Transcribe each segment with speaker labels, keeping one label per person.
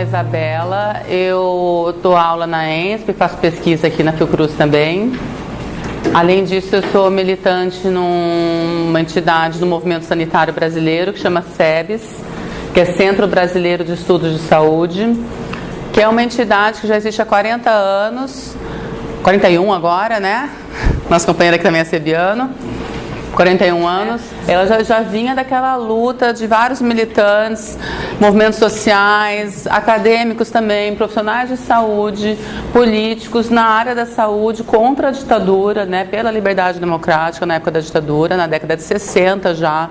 Speaker 1: Isabela, eu dou aula na ENSP, faço pesquisa aqui na Fiocruz também. Além disso, eu sou militante numa entidade do Movimento Sanitário Brasileiro, que chama SEBS, que é Centro Brasileiro de Estudos de Saúde, que é uma entidade que já existe há 40 anos, 41 agora, né? Nossa companheira aqui também é sebiano. 41 anos, ela já vinha daquela luta de vários militantes, movimentos sociais, acadêmicos também, profissionais de saúde, políticos na área da saúde contra a ditadura, né, pela liberdade democrática na época da ditadura, na década de 60 já.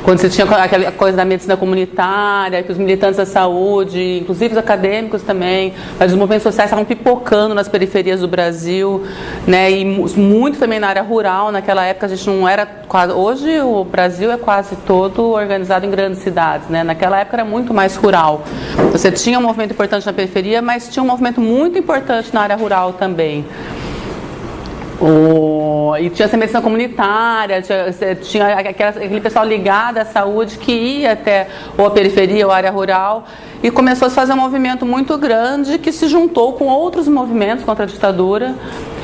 Speaker 1: Quando você tinha aquela coisa da medicina comunitária, que os militantes da saúde, inclusive os acadêmicos também, mas os movimentos sociais estavam pipocando nas periferias do Brasil, né, e muito também na área rural. Naquela época a gente não era quase... Hoje o Brasil é quase todo organizado em grandes cidades, né? Naquela época era muito mais rural. Você tinha um movimento importante na periferia, mas tinha um movimento muito importante na área rural também. E tinha essa medicina comunitária, tinha aquele pessoal ligado à saúde que ia até ou a periferia ou a área rural, e começou a se fazer um movimento muito grande que se juntou com outros movimentos contra a ditadura.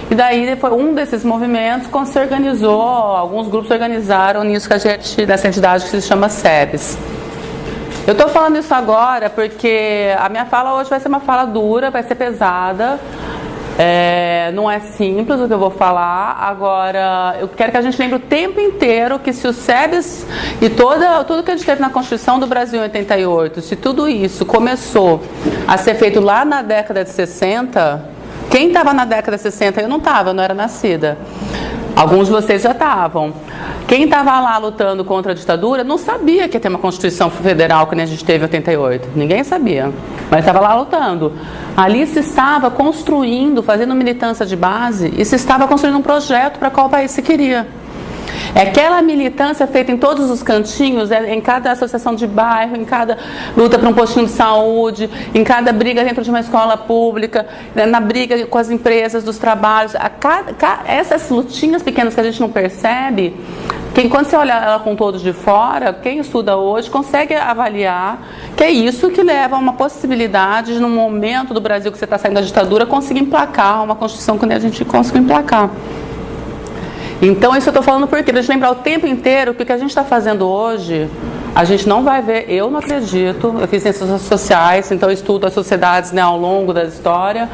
Speaker 1: E daí, um desses movimentos se organizou, alguns grupos se organizaram nisso que nessa entidade que se chama SEBS. Eu estou falando isso agora porque a minha fala hoje vai ser uma fala dura, vai ser pesada. Não é simples o que eu vou falar. Agora, eu quero que a gente lembre o tempo inteiro que se o SEBS e tudo que a gente teve na Constituição do Brasil em 88, se tudo isso começou a ser feito lá na década de 60, quem estava na década de 60? Eu não estava, eu não era nascida. Alguns de vocês já estavam. Quem estava lá lutando contra a ditadura não sabia que ia ter uma Constituição Federal que nem a gente teve em 88. Ninguém sabia, mas estava lá lutando. Ali se estava construindo, fazendo militância de base, e se estava construindo um projeto para qual país se queria. É aquela militância feita em todos os cantinhos, em cada associação de bairro, em cada luta para um postinho de saúde, em cada briga dentro de uma escola pública, na briga com as empresas, dos trabalhos. Essas lutinhas pequenas que a gente não percebe, quando você olha ela com todos de fora, quem estuda hoje consegue avaliar que é isso que leva a uma possibilidade de, num momento do Brasil que você está saindo da ditadura, conseguir emplacar uma Constituição que nem a gente conseguiu emplacar. Então, isso eu estou falando porque, para a gente lembrar o tempo inteiro que o que a gente está fazendo hoje, a gente não vai ver, eu não acredito, eu fiz ciências sociais, então eu estudo as sociedades, né, ao longo da história.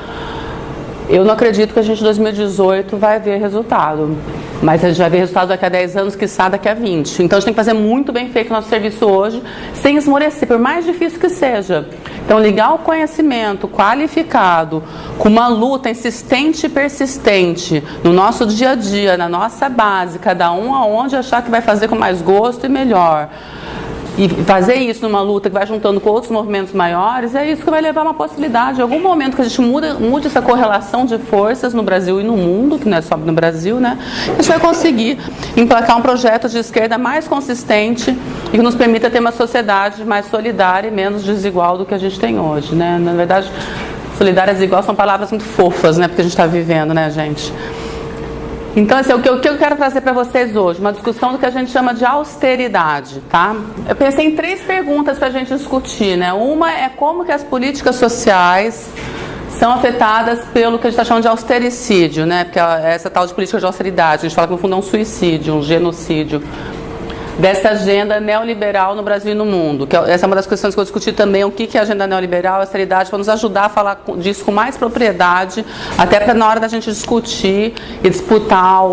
Speaker 1: Eu não acredito que a gente em 2018 vai ver resultado, mas a gente vai ver resultado daqui a 10 anos, quiçá daqui a 20. Então a gente tem que fazer muito bem feito o nosso serviço hoje, sem esmorecer, por mais difícil que seja. Então ligar o conhecimento qualificado, com uma luta insistente e persistente, no nosso dia a dia, na nossa base, cada um aonde achar que vai fazer com mais gosto e melhor. E fazer isso numa luta que vai juntando com outros movimentos maiores, é isso que vai levar a uma possibilidade. Em algum momento que a gente mude essa correlação de forças no Brasil e no mundo, que não é só no Brasil, né? A gente vai conseguir emplacar um projeto de esquerda mais consistente e que nos permita ter uma sociedade mais solidária e menos desigual do que a gente tem hoje, né? Na verdade, solidária e desigual são palavras muito fofas, né? Porque a gente está vivendo, né, gente? Então, assim, o que eu quero trazer para vocês hoje, uma discussão do que a gente chama de austeridade, tá? Eu pensei em 3 perguntas para a gente discutir, né? Uma é como que as políticas sociais são afetadas pelo que a gente está chamando de austericídio, né? Porque essa tal de política de austeridade, a gente fala que no fundo é um suicídio, um genocídio dessa agenda neoliberal no Brasil e no mundo. Que essa é uma das questões que eu discuti também, o que é a agenda neoliberal, a austeridade, para nos ajudar a falar disso com mais propriedade, até para na hora da gente discutir e disputar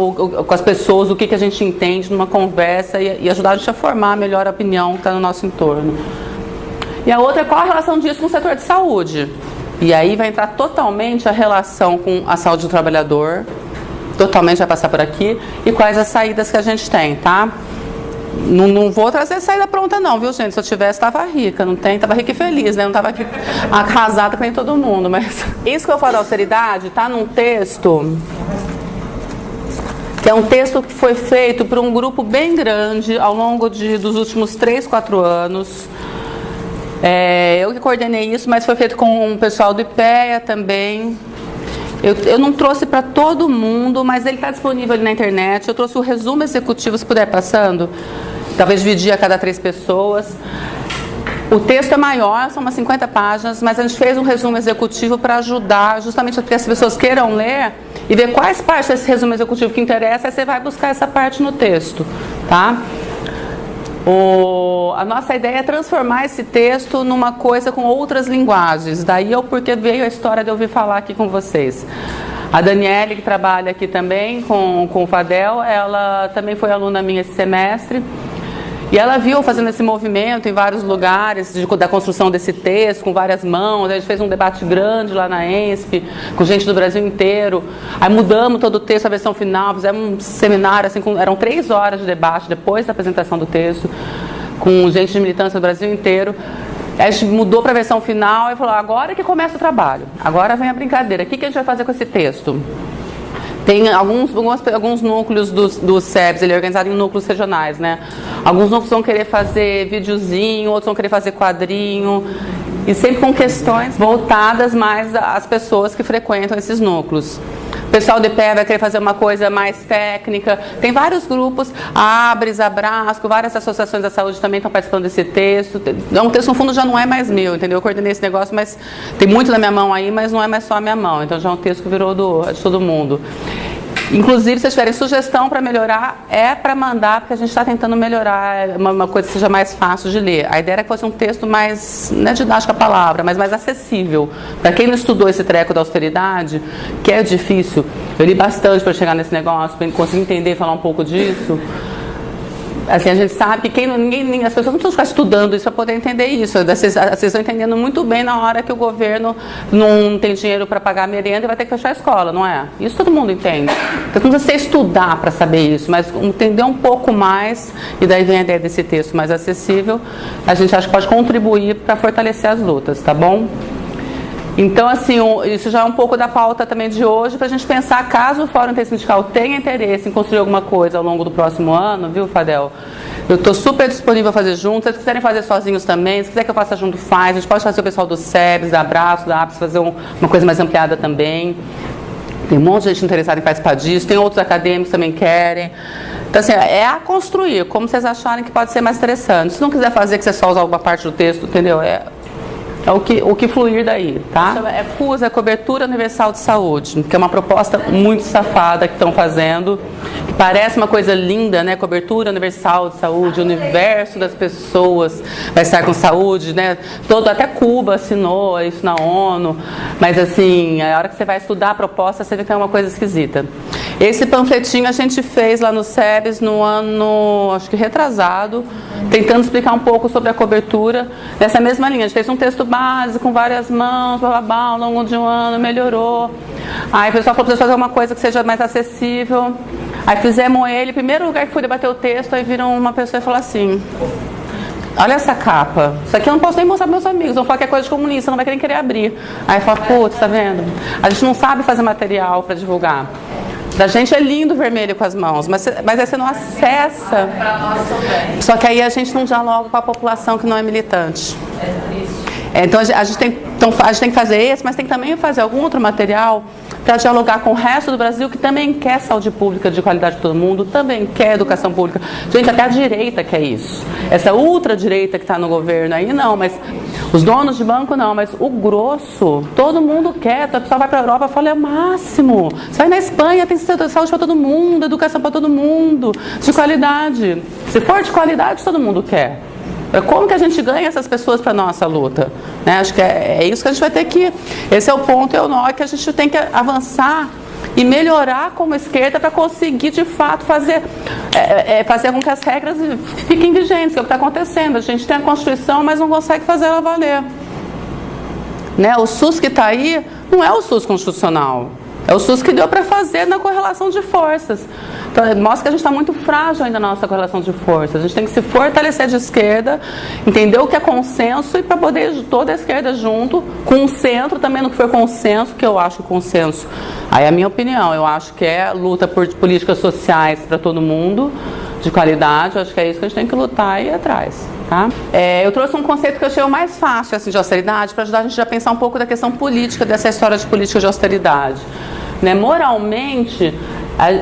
Speaker 1: com as pessoas o que a gente entende numa conversa e ajudar a gente a formar a melhor opinião que está no nosso entorno. E a outra é qual a relação disso com o setor de saúde. E aí vai entrar totalmente a relação com a saúde do trabalhador, totalmente vai passar por aqui, e quais as saídas que a gente tem, tá? Não vou trazer saída pronta não, viu, gente? Se eu tivesse, estava rica, não tem? Estava rica e feliz, né? Não estava aqui arrasada que nem todo mundo, mas... Isso que eu falo da austeridade está num texto, que é um texto que foi feito por um grupo bem grande ao longo dos últimos 3, 4 anos. Eu que coordenei isso, mas foi feito com o pessoal do IPEA também. Eu não trouxe para todo mundo, mas ele está disponível ali na internet. Eu trouxe o resumo executivo, se puder passando. Talvez dividir a cada 3 pessoas. O texto é maior, são umas 50 páginas, mas a gente fez um resumo executivo para ajudar, justamente para que as pessoas queiram ler e ver quais partes desse resumo executivo que interessa, aí você vai buscar essa parte no texto, tá? A nossa ideia é transformar esse texto numa coisa com outras linguagens, daí porque veio a história de eu ouvir falar aqui com vocês. A Daniele, que trabalha aqui também com o Fadel, ela também foi aluna minha esse semestre. E ela viu fazendo esse movimento em vários lugares, da construção desse texto, com várias mãos. A gente fez um debate grande lá na ENSP, com gente do Brasil inteiro. Aí mudamos todo o texto, a versão final, fizemos um seminário, assim, eram 3 horas de debate depois da apresentação do texto, com gente de militância do Brasil inteiro. Aí a gente mudou para a versão final e falou, agora que começa o trabalho, agora vem a brincadeira. O que a gente vai fazer com esse texto? Tem alguns núcleos do SEBS, ele é organizado em núcleos regionais, né? Alguns núcleos vão querer fazer videozinho, outros vão querer fazer quadrinho, e sempre com questões voltadas mais às pessoas que frequentam esses núcleos. O pessoal de pé vai querer fazer uma coisa mais técnica. Tem vários grupos, a Abres, a Brasco, várias associações da saúde também estão participando desse texto. É um texto, no fundo, já não é mais meu, entendeu? Eu coordenei esse negócio, mas tem muito na minha mão aí, mas não é mais só a minha mão. Então já é um texto que virou de todo mundo. Inclusive, se vocês tiverem sugestão para melhorar, é para mandar, porque a gente está tentando melhorar uma coisa que seja mais fácil de ler. A ideia era que fosse um texto mais, não é didática a palavra, mas mais acessível. Para quem não estudou esse treco da austeridade, que é difícil, eu li bastante para chegar nesse negócio, para conseguir entender e falar um pouco disso. Assim, a gente sabe que as pessoas não precisam ficar estudando isso para poder entender isso. Vocês estão entendendo muito bem na hora que o governo não tem dinheiro para pagar a merenda e vai ter que fechar a escola, não é? Isso todo mundo entende. Então não precisa estudar para saber isso, mas entender um pouco mais, e daí vem a ideia desse texto mais acessível, a gente acha que pode contribuir para fortalecer as lutas, tá bom? Então, assim, isso já é um pouco da pauta também de hoje, para a gente pensar, caso o Fórum Intersindical tenha interesse em construir alguma coisa ao longo do próximo ano, viu, Fadel? Eu estou super disponível a fazer junto. Se vocês quiserem fazer sozinhos também, se quiser que eu faça junto, faz. A gente pode fazer o pessoal do SEBS, da Abraço, da APS, fazer uma coisa mais ampliada também. Tem um monte de gente interessada em participar disso, tem outros acadêmicos que também querem. Então, assim, é a construir, como vocês acharem que pode ser mais interessante. Se não quiser fazer, que você só usa alguma parte do texto, entendeu? É o que fluir daí, tá? É CUSA, Cobertura Universal de Saúde, que é uma proposta muito safada que estão fazendo, que parece uma coisa linda, né? Cobertura Universal de Saúde, o universo das pessoas vai estar com saúde, né? Até Cuba assinou isso na ONU, mas assim, a hora que você vai estudar a proposta, você vê que é uma coisa esquisita. Esse panfletinho a gente fez lá no SEBS no ano, acho que retrasado, tentando explicar um pouco sobre a cobertura nessa mesma linha. A gente fez um texto base, com várias mãos, blá, blá, blá, ao longo de um ano, melhorou. Aí o pessoal falou para fazer uma coisa que seja mais acessível. Aí fizemos ele, primeiro lugar que fui debater o texto, aí viram uma pessoa e falou assim, olha essa capa, isso aqui eu não posso nem mostrar para meus amigos, vão falar que é coisa de comunista, não vai querer abrir. Aí fala, putz, tá vendo? A gente não sabe fazer material para divulgar. Da gente é lindo vermelho com as mãos, mas aí você não acessa. Só que aí a gente não dialoga com a população que não é militante. Então a gente tem que fazer esse, mas tem que também fazer algum outro material para dialogar com o resto do Brasil, que também quer saúde pública de qualidade para todo mundo, também quer educação pública. Gente, até a direita quer isso. Essa ultradireita que está no governo aí, não, mas os donos de banco não, mas o grosso, todo mundo quer. A pessoa vai para a Europa e fala, é o máximo. Você vai na Espanha, tem saúde para todo mundo, educação para todo mundo, de qualidade. Se for de qualidade, todo mundo quer. Como que a gente ganha essas pessoas para a nossa luta? Né? Acho que é isso que a gente vai ter que... Esse é o ponto, é o nó que a gente tem que avançar e melhorar como esquerda para conseguir, de fato, fazer com que as regras fiquem vigentes, que é o que está acontecendo. A gente tem a Constituição, mas não consegue fazer ela valer. Né? O SUS que está aí não é o SUS constitucional. É o SUS que deu para fazer na correlação de forças. Então, mostra que a gente está muito frágil ainda na nossa correlação de forças. A gente tem que se fortalecer de esquerda, entender o que é consenso e para poder toda a esquerda junto, com o centro também no que for consenso, que eu acho consenso. Aí é a minha opinião, eu acho que é luta por políticas sociais para todo mundo, de qualidade, eu acho que é isso que a gente tem que lutar e ir atrás. Tá? Eu trouxe um conceito que eu achei o mais fácil assim, de austeridade, para ajudar a gente a pensar um pouco da questão política, dessa história de política de austeridade. Né? Moralmente,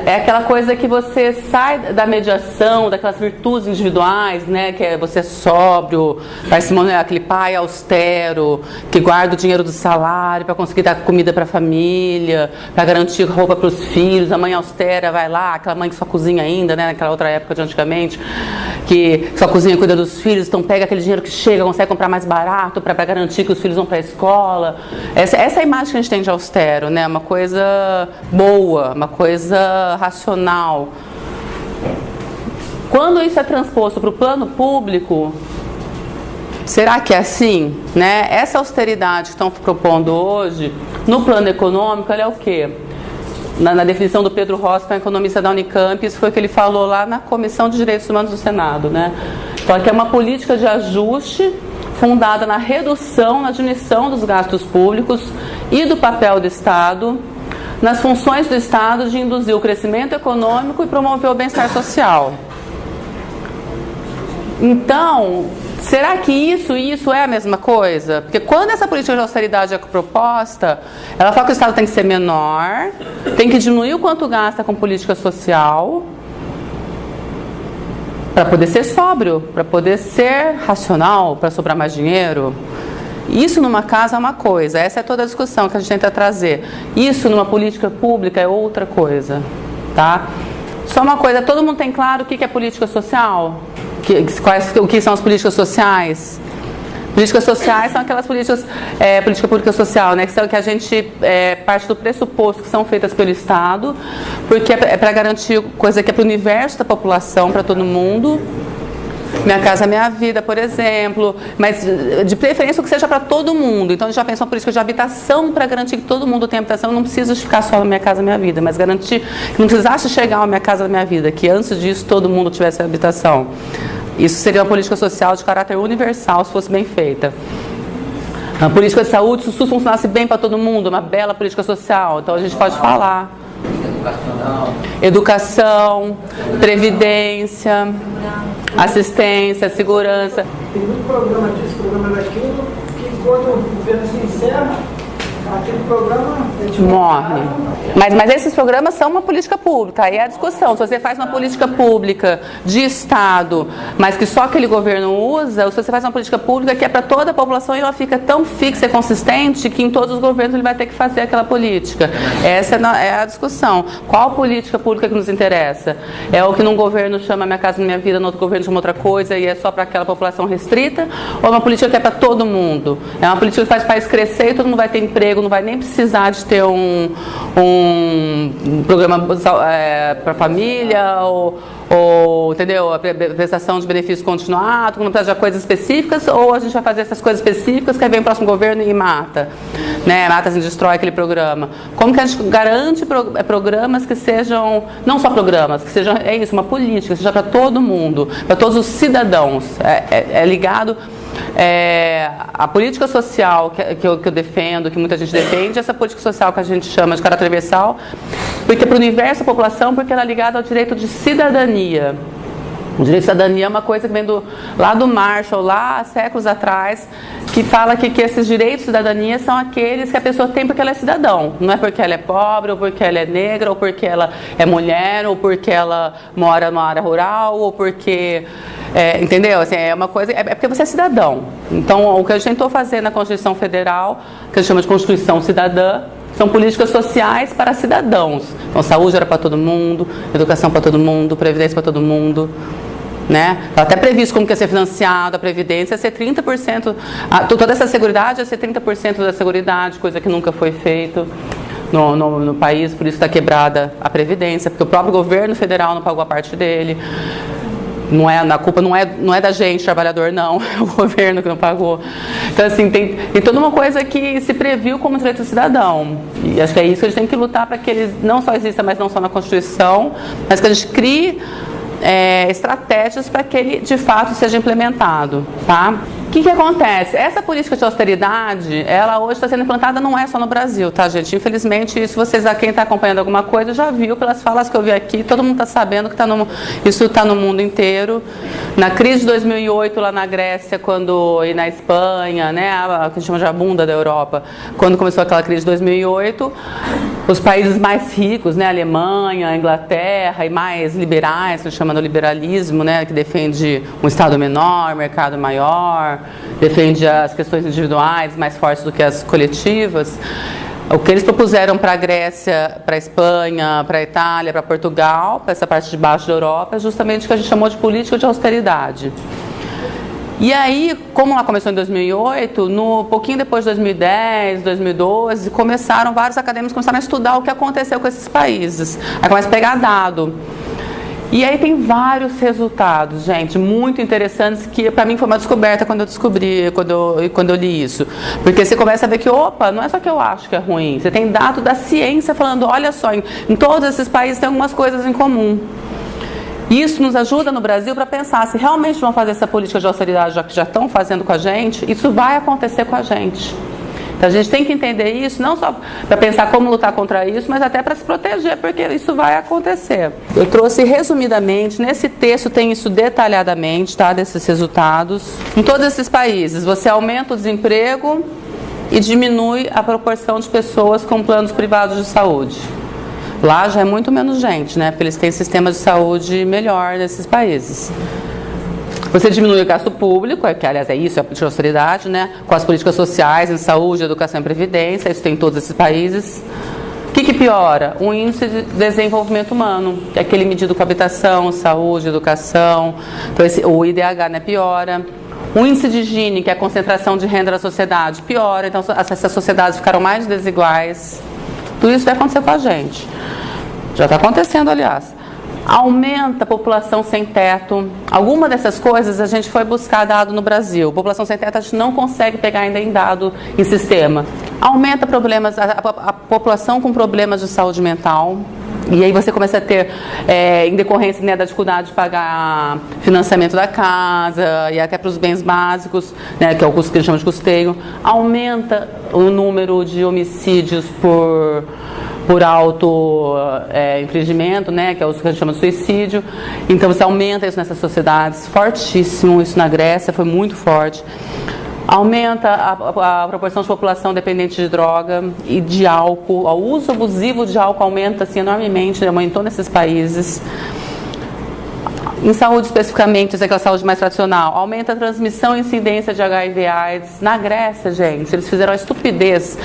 Speaker 1: É aquela coisa que você sai da mediação, daquelas virtudes individuais, né? Que é você é sóbrio, parcimônia, aquele pai austero, que guarda o dinheiro do salário para conseguir dar comida para a família, para garantir roupa para os filhos. A mãe austera vai lá, aquela mãe que só cozinha ainda, né? Naquela outra época de antigamente, que só cozinha e cuida dos filhos, então pega aquele dinheiro que chega, consegue comprar mais barato para garantir que os filhos vão para a escola. Essa é a imagem que a gente tem de austero, né? Uma coisa boa, uma coisa racional. Quando isso é transposto para o plano público, será que é assim? Né? Essa austeridade que estão propondo hoje, no plano econômico, ela é o quê? Na definição do Pedro Rossi, que é um economista da Unicamp, isso foi o que ele falou lá na Comissão de Direitos Humanos do Senado, né? Então, aqui é uma política de ajuste fundada na redução, na diminuição dos gastos públicos e do papel do Estado, nas funções do Estado de induzir o crescimento econômico e promover o bem-estar social. Então, será que isso é a mesma coisa? Porque quando essa política de austeridade é proposta, ela fala que o Estado tem que ser menor, tem que diminuir o quanto gasta com política social, para poder ser sóbrio, para poder ser racional, para sobrar mais dinheiro. Isso numa casa é uma coisa, essa é toda a discussão que a gente tenta trazer. Isso numa política pública é outra coisa, tá? Só uma coisa, todo mundo tem claro o que é política social? O que são as políticas sociais? Políticas sociais são aquelas políticas, política pública social, né, que a gente parte do pressuposto que são feitas pelo Estado, porque é para garantir coisa que é para o universo da população, para todo mundo. Minha Casa Minha Vida, por exemplo, mas de preferência que seja para todo mundo. Então a gente já pensou em política de habitação para garantir que todo mundo tem habitação. Não precisa ficar só na Minha Casa Minha Vida, mas garantir que não precisasse chegar à Minha Casa Minha Vida, que antes disso todo mundo tivesse habitação. Isso seria uma política social de caráter universal se fosse bem feita. A política de saúde, se o SUS funcionasse bem para todo mundo, uma bela política social. Então a gente pode falar. Educação, previdência, assistência, segurança.
Speaker 2: Tem muito programa disso, programa daquilo, que quando o governo se encerra, aquele programa
Speaker 1: morre. Mas esses programas são uma política pública, aí é a discussão. Se você faz uma política pública de Estado, mas que só aquele governo usa, ou se você faz uma política pública que é para toda a população e ela fica tão fixa e consistente que em todos os governos ele vai ter que fazer aquela política. Essa é a discussão. Qual política pública que nos interessa? É o que num governo chama Minha Casa Minha Vida, no outro governo chama outra coisa e é só para aquela população restrita? Ou é uma política que é para todo mundo? É uma política que faz o país crescer e todo mundo vai ter emprego, não vai nem precisar de ter um programa para a família ou entendeu? A prestação de benefício continuado, não precisa de coisas específicas, ou a gente vai fazer essas coisas específicas que aí vem o próximo governo e mata, né? Mata, assim, destrói aquele programa. Como que a gente garante programas que sejam, não só programas, que sejam, uma política, que seja para todo mundo, para todos os cidadãos, é ligado. A política social que eu defendo, que muita gente defende, essa política social que a gente chama de caráter universal, porque para o universo da população, porque ela é ligada ao direito de cidadania. O direito de cidadania é uma coisa que vem lá do Marshall, lá há séculos atrás, que fala que esses direitos de cidadania são aqueles que a pessoa tem porque ela é cidadão. Não é porque ela é pobre, ou porque ela é negra, ou porque ela é mulher, ou porque ela mora numa área rural, ou porque... entendeu? Assim, é uma coisa... É porque você é cidadão. Então, o que a gente tentou fazer na Constituição Federal, que a gente chama de Constituição Cidadã, são políticas sociais para cidadãos. Então, saúde era para todo mundo, educação para todo mundo, previdência para todo mundo, né? Está até previsto como que ia ser financiado, a previdência ia ser 30%, toda essa seguridade ia ser 30% da seguridade, coisa que nunca foi feito no país, por isso está quebrada a previdência, porque o próprio governo federal não pagou a parte dele. A culpa não é da gente, trabalhador, não, é o governo que não pagou. Então, assim, tem toda uma coisa que se previu como direito do cidadão. E acho que é isso que a gente tem que lutar para que ele não só exista, mas não só na Constituição, mas que a gente crie estratégias para que ele, de fato, seja implementado, tá? O que acontece? Essa política de austeridade, ela hoje está sendo implantada, não é só no Brasil, tá, gente? Infelizmente, isso quem está acompanhando alguma coisa já viu pelas falas que eu vi aqui, todo mundo está sabendo que isso está no mundo inteiro. Na crise de 2008, lá na Grécia, e na Espanha, né, a que a gente chama de a bunda da Europa, quando começou aquela crise de 2008, os países mais ricos, né, a Alemanha, a Inglaterra, e mais liberais, que a gente chama do liberalismo, né, que defende um Estado menor, mercado maior, defende as questões individuais mais fortes do que as coletivas. O que eles propuseram para a Grécia, para a Espanha, para a Itália, para Portugal, para essa parte de baixo da Europa, é justamente o que a gente chamou de política de austeridade. E aí, como ela começou em 2008, pouquinho depois de 2010, 2012, vários acadêmicos começaram a estudar o que aconteceu com esses países. Aí começa a pegar dado. E aí tem vários resultados, gente, muito interessantes, que para mim foi uma descoberta quando eu li isso. Porque você começa a ver que, não é só que eu acho que é ruim, você tem dado da ciência falando, olha só, em todos esses países tem algumas coisas em comum. Isso nos ajuda no Brasil para pensar, se realmente vão fazer essa política de austeridade, já que já estão fazendo com a gente, isso vai acontecer com a gente. Então, a gente tem que entender isso, não só para pensar como lutar contra isso, mas até para se proteger, porque isso vai acontecer. Eu trouxe resumidamente, nesse texto tem isso detalhadamente, tá, desses resultados. Em todos esses países, você aumenta o desemprego e diminui a proporção de pessoas com planos privados de saúde. Lá já é muito menos gente, né, porque eles têm sistema de saúde melhor nesses países. Você diminui o gasto público, que aliás é isso, é a política de austeridade, né? Com as políticas sociais em saúde, educação e previdência, isso tem em todos esses países. O que piora? O índice de desenvolvimento humano, que é aquele medido com habitação, saúde, educação, então o IDH, né, piora. O índice de Gini, que é a concentração de renda da sociedade, piora, então essas sociedades ficaram mais desiguais. Tudo isso vai acontecer com a gente. Já está acontecendo, aliás. Aumenta a população sem teto. Alguma dessas coisas a gente foi buscar dado no Brasil. População sem teto a gente não consegue pegar ainda em dado em sistema. Aumenta a população com problemas de saúde mental. E aí você começa a ter, em decorrência, né, da dificuldade de pagar financiamento da casa e até para os bens básicos, né, que é o custo que a gente chama de custeio. Aumenta o número de homicídios por auto infringimento, né, que é o que a gente chama de suicídio. Então você aumenta isso nessas sociedades, fortíssimo, isso na Grécia foi muito forte. Aumenta a proporção de população dependente de droga e de álcool. O uso abusivo de álcool aumenta assim, enormemente, aumentou nesses países. Em saúde especificamente, aquela saúde mais tradicional, aumenta a transmissão e incidência de HIV/AIDS. Na Grécia, gente, eles fizeram a estupidez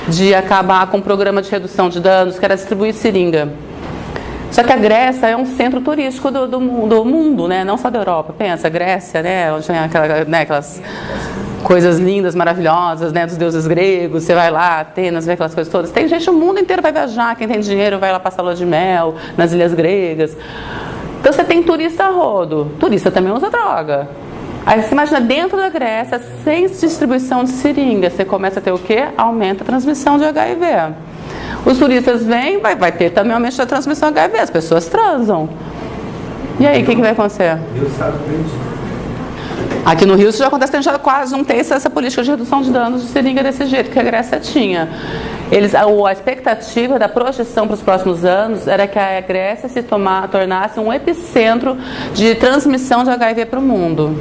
Speaker 1: de acabar com um programa de redução de danos, que era distribuir seringa. Só que a Grécia é um centro turístico do mundo, né? Não só da Europa. Pensa, a Grécia, né? Onde tem aquelas coisas lindas, maravilhosas, né? Dos deuses gregos. Você vai lá, Atenas, vê aquelas coisas todas. Tem gente, o mundo inteiro vai viajar. Quem tem dinheiro vai lá passar lua de mel nas ilhas gregas. Então você tem turista a rodo. Turista também usa droga. Aí você imagina dentro da Grécia, sem distribuição de seringa, você começa a ter o quê? Aumenta a transmissão de HIV. Os turistas vêm, vai ter também aumento da transmissão de HIV, as pessoas transam. E aí, o que vai acontecer? Aqui no Rio isso já acontece, que a gente já quase não tem essa política de redução de danos de seringa desse jeito que a Grécia tinha. A expectativa da projeção para os próximos anos era que a Grécia se tornasse um epicentro de transmissão de HIV para o mundo.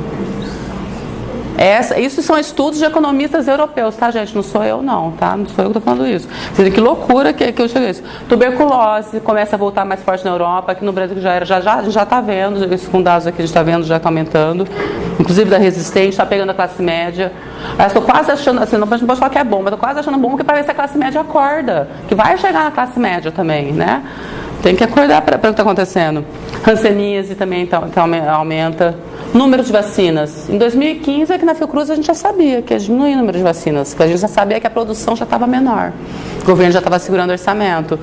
Speaker 1: Isso são estudos de economistas europeus, tá, gente? Não sou eu, não, tá? Não sou eu que estou falando isso. Você vê que loucura que eu cheguei a isso. Tuberculose começa a voltar mais forte na Europa, aqui no Brasil já está vendo, isso com dados aqui a gente está vendo, já está aumentando. Inclusive da resistente, está pegando a classe média. Eu estou quase achando, assim, não posso falar que é bom, mas estou quase achando bom que parece que a classe média acorda, que vai chegar na classe média também, né? Tem que acordar para o que está acontecendo. Hanseníase também aumenta. Número de vacinas. Em 2015, aqui na Fiocruz, a gente já sabia que ia diminuir o número de vacinas, porque a gente já sabia que a produção já estava menor. O governo já estava segurando o orçamento.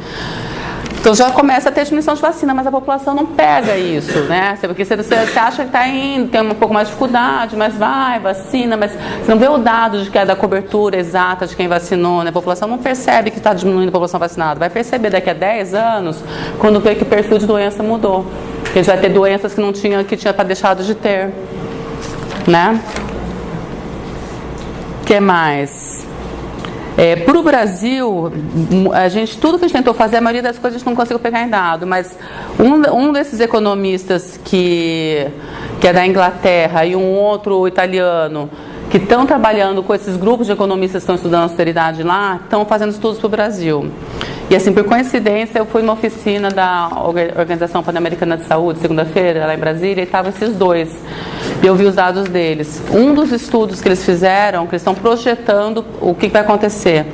Speaker 1: Então já começa a ter diminuição de vacina, mas a população não pega isso, né? Porque você acha que está indo, tem um pouco mais de dificuldade, mas vacina, mas você não vê o dado de que é da cobertura exata de quem vacinou, né? A população não percebe que está diminuindo a população vacinada. Vai perceber daqui a 10 anos, quando vê que o perfil de doença mudou. Que a gente vai ter doenças que tinha para deixado de ter, né? que mais? Para o Brasil, tudo que a gente tentou fazer, a maioria das coisas a gente não conseguiu pegar em dado, mas um desses economistas que é da Inglaterra e um outro italiano, que estão trabalhando com esses grupos de economistas que estão estudando austeridade lá, estão fazendo estudos para o Brasil. E assim, por coincidência, eu fui numa oficina da Organização Pan-Americana de Saúde, segunda-feira, lá em Brasília, e estavam esses dois. E eu vi os dados deles. Um dos estudos que eles fizeram, que eles estão projetando o que vai acontecer.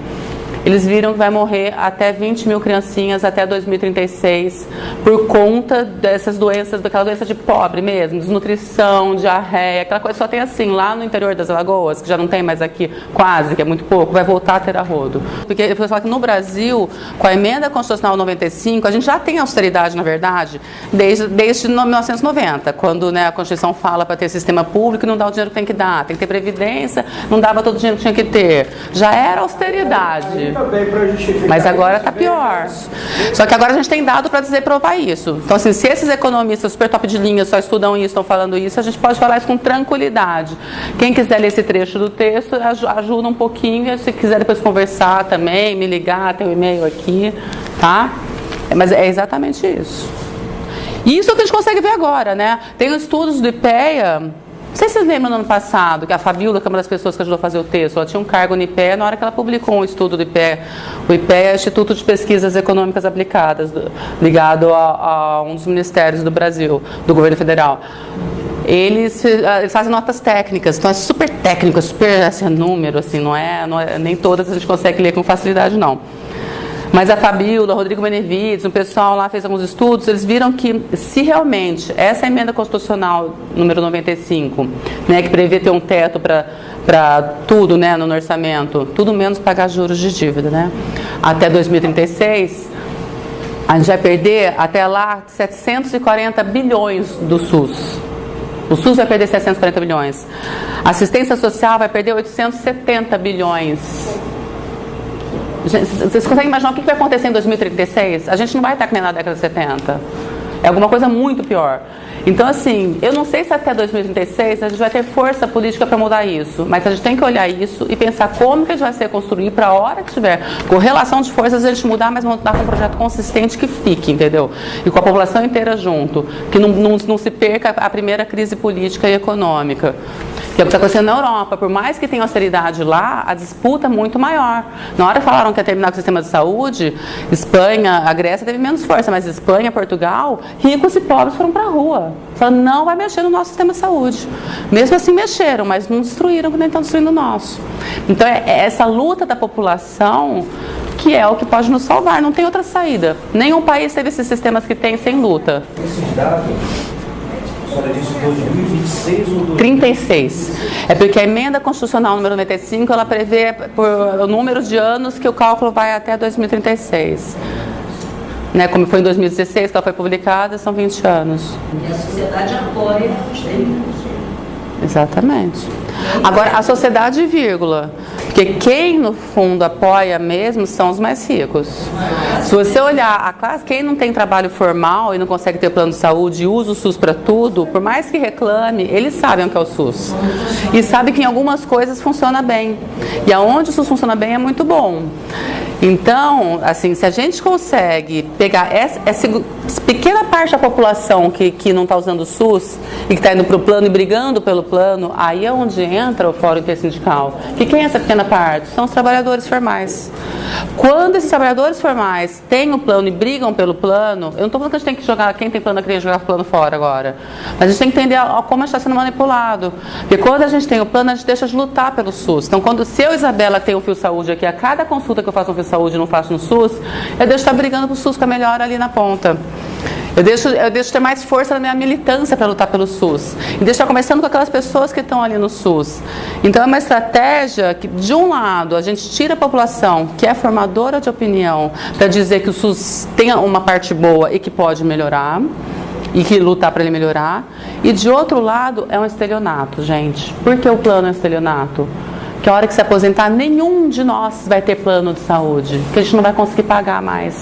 Speaker 1: Eles viram que vai morrer até 20 mil criancinhas até 2036 por conta dessas doenças, daquela doença de pobre mesmo, desnutrição, diarreia, aquela coisa que só tem assim, lá no interior das Alagoas, que já não tem mais aqui quase, que é muito pouco, vai voltar a ter arrodo. Porque eu vou falar que no Brasil, com a emenda constitucional 95, a gente já tem austeridade, na verdade, desde 1990, quando, né, a Constituição fala para ter sistema público e não dá o dinheiro que tem que dar, tem que ter previdência, não dava todo o dinheiro que tinha que ter. Já era austeridade. Mas agora está pior. Só que agora a gente tem dado para dizer provar isso. Então, assim, se esses economistas super top de linha só estudam isso, estão falando isso, a gente pode falar isso com tranquilidade. Quem quiser ler esse trecho do texto, ajuda um pouquinho. Se quiser depois conversar também, me ligar, tem o e-mail aqui, tá? Mas é exatamente isso. E isso é o que a gente consegue ver agora, né? Tem estudos do IPEA. Não sei se vocês lembram no ano passado, que a Fabiola, que é uma das pessoas que ajudou a fazer o texto, ela tinha um cargo no IPEA, na hora que ela publicou um estudo do IPEA. O IPEA é o Instituto de Pesquisas Econômicas Aplicadas, ligado a um dos ministérios do Brasil, do governo federal. Eles fazem notas técnicas, então é super técnico, super assim, número, assim, não é, nem todas a gente consegue ler com facilidade, não. Mas a Fabiola, o Rodrigo Benevides, o pessoal lá fez alguns estudos, eles viram que se realmente essa emenda constitucional número 95, né, que prevê ter um teto para tudo, né, no orçamento, tudo menos pagar juros de dívida, né, até 2036, a gente vai perder até lá 740 bilhões do SUS. O SUS vai perder 740 bilhões. A assistência social vai perder 870 bilhões. Vocês conseguem imaginar o que vai acontecer em 2036? A gente não vai estar que nem na década de 70. É alguma coisa muito pior. Então, assim, eu não sei se até 2036 a gente vai ter força política para mudar isso, mas a gente tem que olhar isso e pensar como que a gente vai ser construído para a hora que tiver correlação de forças a gente mudar, mas mudar com um projeto consistente que fique, entendeu? E com a população inteira junto, que não se perca a primeira crise política e econômica. Que é o que está acontecendo na Europa. Por mais que tenha austeridade lá, a disputa é muito maior. Na hora falaram que ia terminar com o sistema de saúde, Espanha, a Grécia teve menos força, mas Espanha, Portugal, ricos e pobres foram para a rua. Falaram, não vai mexer no nosso sistema de saúde. Mesmo assim mexeram, mas não destruíram, que nem estão destruindo o nosso. Então é essa luta da população que é o que pode nos salvar, não tem outra saída. Nenhum país teve esses sistemas que tem sem luta.
Speaker 3: Esses dados... 2026 ou
Speaker 1: 36. É porque a emenda constitucional número 95, ela prevê por o número de anos que o cálculo vai até 2036. Né, como foi em 2016 que ela foi publicada, são 20 anos.
Speaker 4: E a sociedade apoia os termos.
Speaker 1: Exatamente. Agora, a sociedade, vírgula, porque quem no fundo apoia mesmo são os mais ricos. Se você olhar a classe, quem não tem trabalho formal e não consegue ter plano de saúde e usa o SUS para tudo, por mais que reclame, eles sabem o que é o SUS. E sabem que em algumas coisas funciona bem. E aonde o SUS funciona bem é muito bom. Então, assim, se a gente consegue pegar essa pequena parte da população que não está usando o SUS e que está indo para o plano e brigando pelo plano, aí é onde entra o Fórum Intersindical. E quem é essa pequena parte? São os trabalhadores formais. Quando esses trabalhadores formais têm o plano e brigam pelo plano, eu não estou falando que a gente tem que jogar, quem tem plano querer jogar o plano fora agora, mas a gente tem que entender como a gente está sendo manipulado. Porque quando a gente tem o plano, a gente deixa de lutar pelo SUS. Então, se eu, Isabela, tenho um Fio Saúde aqui, a cada consulta que eu faço no Fio Saúde e não faço no SUS, eu deixo de estar brigando para o SUS ficar melhor ali na ponta. Eu deixo de ter mais força na minha militância para lutar pelo SUS. E deixo de estar conversando com aquelas pessoas que estão ali no SUS. Então é uma estratégia que, de um lado, a gente tira a população que é formadora de opinião para dizer que o SUS tem uma parte boa e que pode melhorar, e que lutar para ele melhorar. E de outro lado, é um estelionato, gente. Por que o plano é um estelionato? que a hora que se aposentar, nenhum de nós vai ter plano de saúde, que a gente não vai conseguir pagar mais.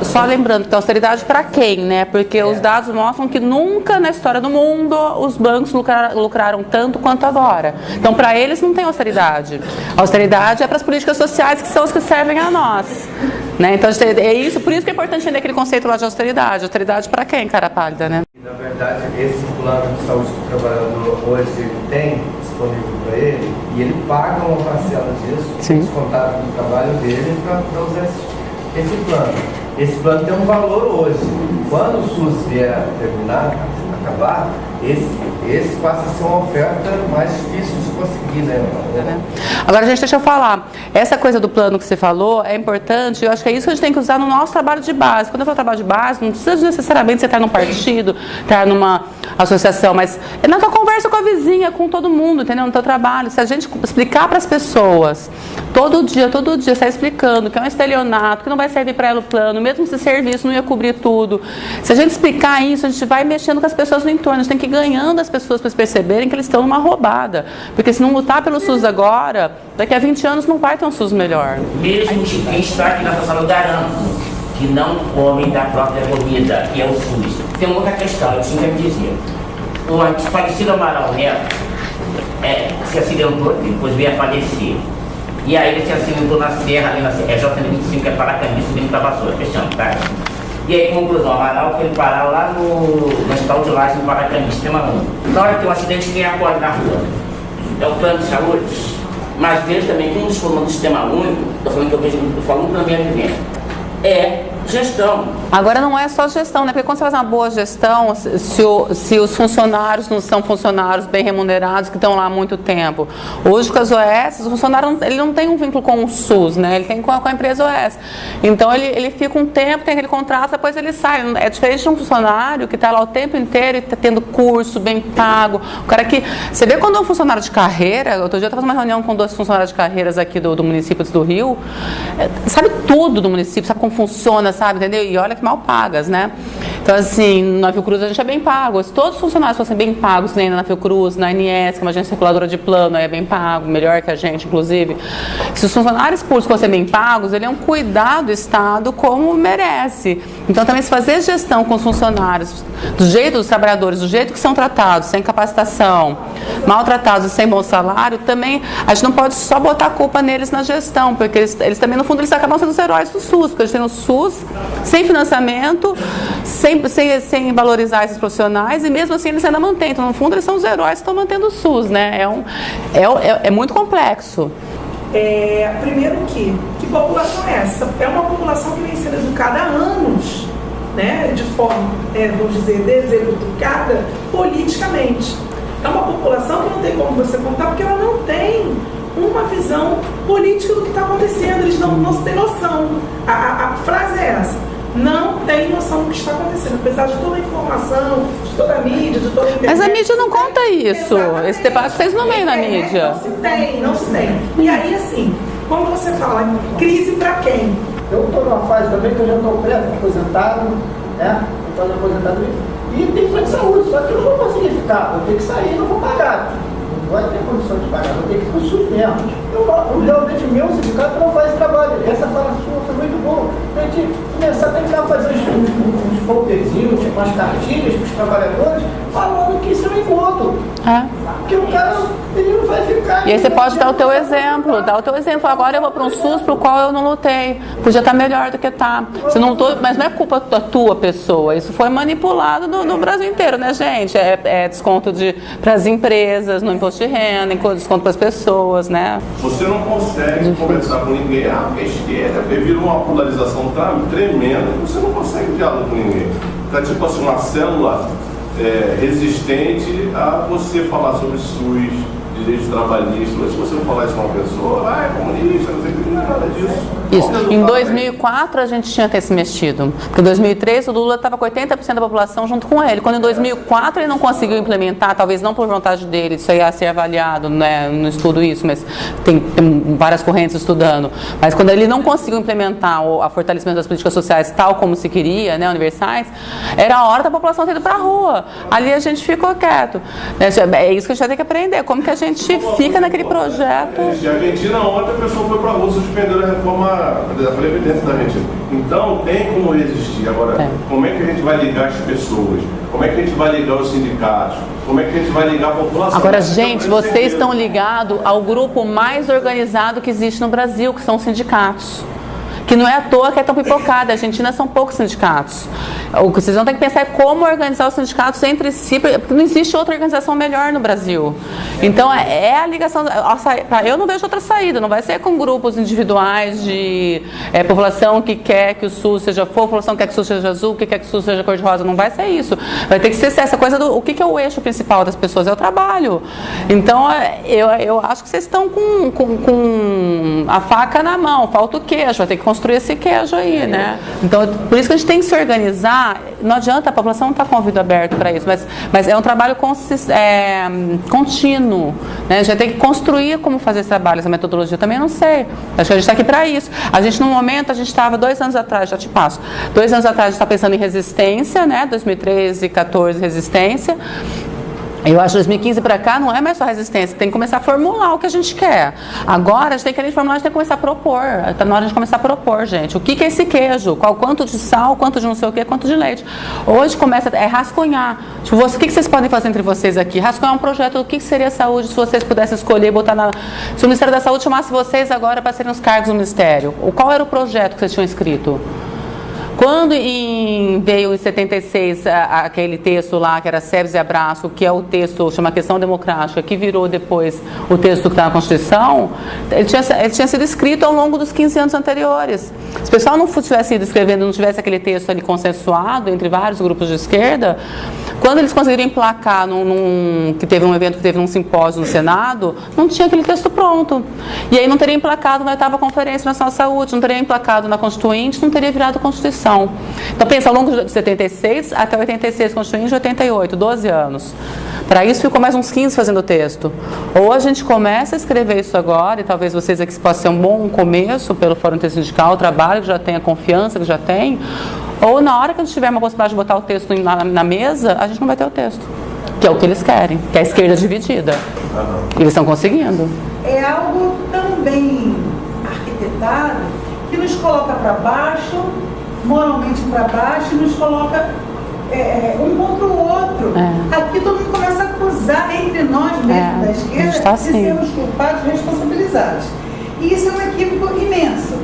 Speaker 1: Só lembrando que a austeridade para quem, né? Porque os dados mostram que nunca na história do mundo os bancos lucraram tanto quanto agora. Então, para eles não tem austeridade. A austeridade é para as políticas sociais, que são as que servem a nós. Né? Então, é isso, por isso que é importante entender aquele conceito lá de austeridade. Austeridade para quem, cara pálida, né?
Speaker 3: Na verdade, esse plano de saúde que o trabalhador hoje tem disponível para ele, e ele paga uma parcela disso, descontado do trabalho dele, para usar esse plano. Esse plano tem um valor hoje. Quando o SUS vier terminar, acabar, esse passa a ser uma oferta mais difícil de conseguir, né?
Speaker 1: Agora, gente, deixa eu falar. Essa coisa do plano que você falou é importante. Eu acho que é isso que a gente tem que usar no nosso trabalho de base. Quando eu falo trabalho de base, não precisa necessariamente você estar num partido, estar numa associação, mas é na tua conversa com a vizinha, com todo mundo, entendeu? No teu trabalho. Se a gente explicar para as pessoas, todo dia, está explicando que é um estelionato, que não vai servir para ela o plano, mesmo se servir, isso não ia cobrir tudo. Se a gente explicar isso, a gente vai mexendo com as pessoas no entorno. A gente tem que ir ganhando as pessoas para perceberem que eles estão numa roubada. Porque se não lutar pelo SUS agora, daqui a 20 anos não vai ter um SUS melhor.
Speaker 5: Mesmo quem está aqui na sala, eu garanto que não comem da própria comida, que é o SUS. Tem uma outra questão, eu sempre dizia. O antes falecido Amaral Neto se acidentou, depois veio a falecer. E aí ele se acidentou na serra, ali na JN25, que é Paracambi, subindo para Vassoura, fechando, tá? E aí, conclusão, Amaral foi parar lá no Hospital de Laje, no Paracambi, Sistema 1. Na hora que tem um acidente, quem acorda na rua? É o plano de saúde. Mas vejo também que um dos problemas do Sistema Único, estou falando que eu falo muito na minha vivência, é gestão.
Speaker 1: Agora não é só gestão, né? Porque quando você faz uma boa gestão, se os funcionários não são funcionários bem remunerados que estão lá há muito tempo. Hoje com as OS, o funcionário ele não tem um vínculo com o SUS, né? Ele tem com a empresa OS. Então ele fica um tempo, tem aquele contrato, depois ele sai. É diferente de um funcionário que está lá o tempo inteiro e está tendo curso bem pago. O cara que... Você vê quando é um funcionário de carreira, outro dia eu estava fazendo uma reunião com 2 funcionários de carreiras aqui do município do Rio, sabe tudo do município, sabe como funciona, sabe, entendeu? E olha que mal pagas, né? Então, assim, na Fiocruz a gente é bem pago. Se todos os funcionários fossem bem pagos, nem na Fiocruz, na ANS, que é uma agência circuladora de plano, aí é bem pago, melhor que a gente, inclusive. Se os funcionários públicos fossem bem pagos, ele é um cuidado do Estado como merece. Então, também se fazer gestão com os funcionários, do jeito dos trabalhadores, do jeito que são tratados, sem capacitação, maltratados e sem bom salário, também a gente não pode só botar a culpa neles na gestão, porque eles também, no fundo, eles acabam sendo os heróis do SUS, porque eles têm o SUS sem financiamento, sem valorizar esses profissionais, e mesmo assim eles ainda mantêm. Então, no fundo, eles são os heróis que estão mantendo o SUS, né? É muito complexo.
Speaker 6: Primeiro que população é essa? É uma população que vem sendo educada há anos, né? De forma, vamos dizer, deseducada politicamente. É uma população que não tem como você contar, porque ela não tem uma visão política do que está acontecendo. Eles não têm noção. A frase é essa: não tem noção do que está acontecendo, apesar de toda a informação, de toda a mídia, de toda a internet.
Speaker 1: Mas a mídia não conta isso.
Speaker 6: Exatamente.
Speaker 1: Esse debate vocês não veem na mídia.
Speaker 6: Não se tem. E aí, assim, quando você fala crise para quem?
Speaker 2: Eu estou numa fase também que eu já estou aposentado, né? Estou aposentado e tenho plano de saúde, só que eu não vou conseguir ficar. Eu tenho que sair e não vou pagar. Não vai ter condição de pagar, vou ter que ir para o SUS mesmo. Realmente o meu sindicato não faz esse trabalho. Essa fala sua foi muito boa. A gente começar a tentar fazer uns folderzinhos, tipo umas cartilhas para os trabalhadores, falando que isso é um encontro. Porque o cara ele não vai ficar.
Speaker 1: E aí você pode dar o teu exemplo, agora eu vou para um SUS para o qual eu não lutei. Podia estar melhor do que está. Mas não é culpa da tua pessoa. Isso foi manipulado no Brasil inteiro, né, gente? É desconto para as empresas, no imposto de renda, desconto para as pessoas, né?
Speaker 7: Você não consegue conversar com ninguém, porque a esquerda virou uma polarização tremenda, você não consegue diálogo com ninguém. Tá tipo assim, uma célula resistente a você falar sobre SUS, direitos trabalhistas, mas se você não falar isso com uma pessoa, é comunista, não sei o que, não é nada disso.
Speaker 1: Isso. Em 2004 a gente tinha que ter se mexido, porque em 2003 o Lula estava com 80% da população junto com ele. Quando em 2004 ele não conseguiu implementar, talvez não por vontade dele, isso aí ia ser avaliado, né, no estudo isso, mas tem várias correntes estudando. Mas quando ele não conseguiu implementar o fortalecimento das políticas sociais tal como se queria, né, universais, era a hora da população ter ido para a rua. Ali a gente ficou quieto. É isso que a gente vai ter que aprender, como que a gente gente fica naquele projeto.
Speaker 7: A Argentina, ontem a pessoa foi para a rua, suspendeu a reforma da Previdência da Argentina. Então tem como resistir. Agora, como é que a gente vai ligar as pessoas? Como é que a gente vai ligar os sindicatos? Como é que a gente vai ligar a população?
Speaker 1: Agora, gente, vocês estão ligados ao grupo mais organizado que existe no Brasil, que são os sindicatos. Que não é à toa que é tão pipocada. A Argentina são poucos sindicatos. O que vocês vão ter que pensar é como organizar os sindicatos entre si, porque não existe outra organização melhor no Brasil. Então, é a ligação. Eu não vejo outra saída. Não vai ser com grupos individuais de população que quer que o SUS seja fogo, população que quer que o SUS seja azul, que quer que o SUS seja cor-de-rosa. Não vai ser isso. Vai ter que ser essa coisa do... O que é o eixo principal das pessoas? É o trabalho. Então, eu acho que vocês estão com a faca na mão. Falta o queijo. Vai ter que construir esse queijo aí, né? Então, por isso que a gente tem que se organizar. Não adianta, a população não está com o ouvido aberto para isso, mas é um trabalho contínuo, né? A gente tem que construir como fazer esse trabalho, essa metodologia. Também não sei. Acho que a gente está aqui para isso. A gente, no momento, a gente estava 2 anos atrás, já te passo, 2 anos atrás a gente está pensando em resistência, né? 2013, 2014, resistência. Eu acho que 2015 para cá não é mais só resistência, tem que começar a formular o que a gente quer. Agora, a gente tem que formular, a gente tem que começar a propor. Está na hora de a gente começar a propor, gente. O que é esse queijo? Quanto de sal, quanto de não sei o quê, quanto de leite. Hoje começa rascunhar. Tipo, o que vocês podem fazer entre vocês aqui? Rascunhar um projeto, o que seria saúde, se vocês pudessem escolher, botar na... Se o Ministério da Saúde chamasse vocês agora para serem os cargos do Ministério, qual era o projeto que vocês tinham escrito? Quando veio em 76 aquele texto lá, que era SEBS e Abraço, que é o texto, chama Questão Democrática, que virou depois o texto que está na Constituição, ele tinha sido escrito ao longo dos 15 anos anteriores. Se o pessoal não tivesse ido escrevendo, não tivesse aquele texto ali consensuado entre vários grupos de esquerda, quando eles conseguiram emplacar que teve um evento que teve um simpósio no Senado, não tinha aquele texto pronto. E aí não teria emplacado na 8ª Conferência Nacional de Saúde, não teria emplacado na Constituinte, não teria virado Constituição. Então, pensa, ao longo de 76 até 86, Constituinte de 88, 12 anos. Para isso, ficou mais uns 15 fazendo o texto. Ou a gente começa a escrever isso agora, e talvez vocês aqui possa ser um bom começo pelo Fórum Intersindical, o trabalho que já tem, a confiança que já tem, ou na hora que a gente tiver uma possibilidade de botar o texto na mesa, a gente não vai ter o texto. Que é o que eles querem, que é a esquerda dividida. E eles estão conseguindo.
Speaker 6: É algo tão bem arquitetado que nos coloca para baixo, moralmente para baixo, e nos coloca um contra o outro. Aqui todo mundo começa a acusar entre nós mesmos da esquerda de sermos culpados e responsabilizados. E isso é um equívoco imenso.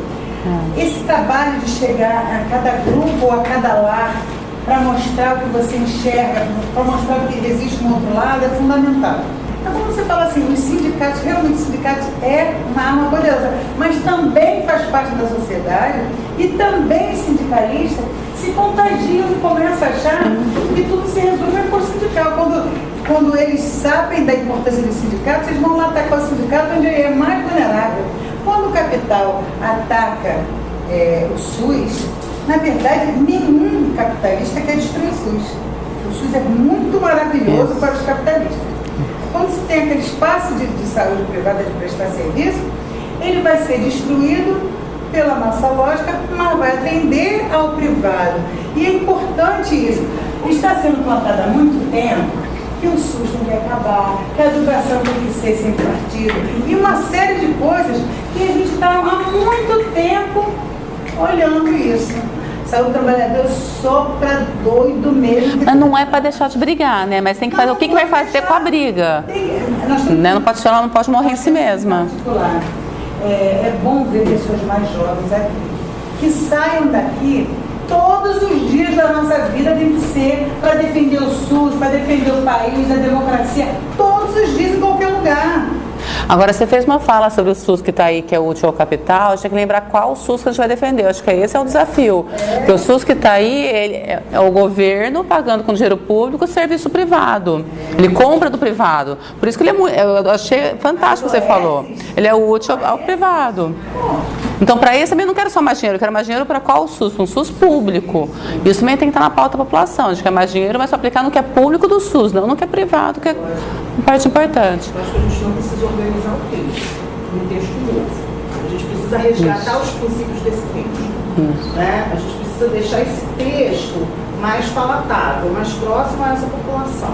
Speaker 6: Esse trabalho de chegar a cada grupo ou a cada lar para mostrar o que você enxerga, para mostrar o que existe no outro lado, é fundamental. Então, quando você fala assim, os sindicatos, realmente os sindicatos é uma arma poderosa, mas também faz parte da sociedade, e também sindicalistas se contagiam e começam a achar que tudo se resume por sindical. Quando eles sabem da importância dos sindicatos, eles vão lá atacar o sindicato onde ele é mais vulnerável. Quando o capital ataca o SUS, na verdade, nenhum capitalista quer destruir o SUS. O SUS é muito maravilhoso para os capitalistas. Quando se tem aquele espaço de saúde privada de prestar serviço, ele vai ser destruído pela nossa lógica, mas vai atender ao privado. E é importante isso. Está sendo plantado há muito tempo que o SUS tem que acabar, que a educação tem que ser sem partido, e uma série de coisas que a gente está há muito tempo olhando isso. Saúde do trabalhador só para doido mesmo.
Speaker 1: Mas não é para deixar de brigar, né? Mas tem que fazer o que vai fazer com a briga. Não pode chorar, não pode morrer em si mesma.
Speaker 6: É bom ver pessoas mais jovens aqui, que saiam daqui. Todos os dias da nossa vida tem que ser para defender o SUS, para defender o país, a democracia, todos os dias em qualquer lugar.
Speaker 1: Agora, você fez uma fala sobre o SUS que está aí, que é útil ao capital. A gente tem que lembrar qual SUS que a gente vai defender. Eu acho que esse é o desafio. Porque o SUS que está aí, ele é o governo pagando com dinheiro público o serviço privado. Ele compra do privado. Por isso que ele é muito... Eu achei fantástico o que você falou. Ele é útil ao privado. Então, para isso, eu também não quero só mais dinheiro. Eu quero mais dinheiro para qual SUS? Para um SUS público. Isso também tem que estar na pauta da população. A gente quer mais dinheiro, mas só aplicar no que é público do SUS, não no que é privado, que é uma parte importante.
Speaker 6: Eu acho que a gente não precisa organizar o texto, um texto novo. A gente precisa resgatar os princípios desse texto. Né? A gente precisa deixar esse texto mais palatável, mais próximo a essa população.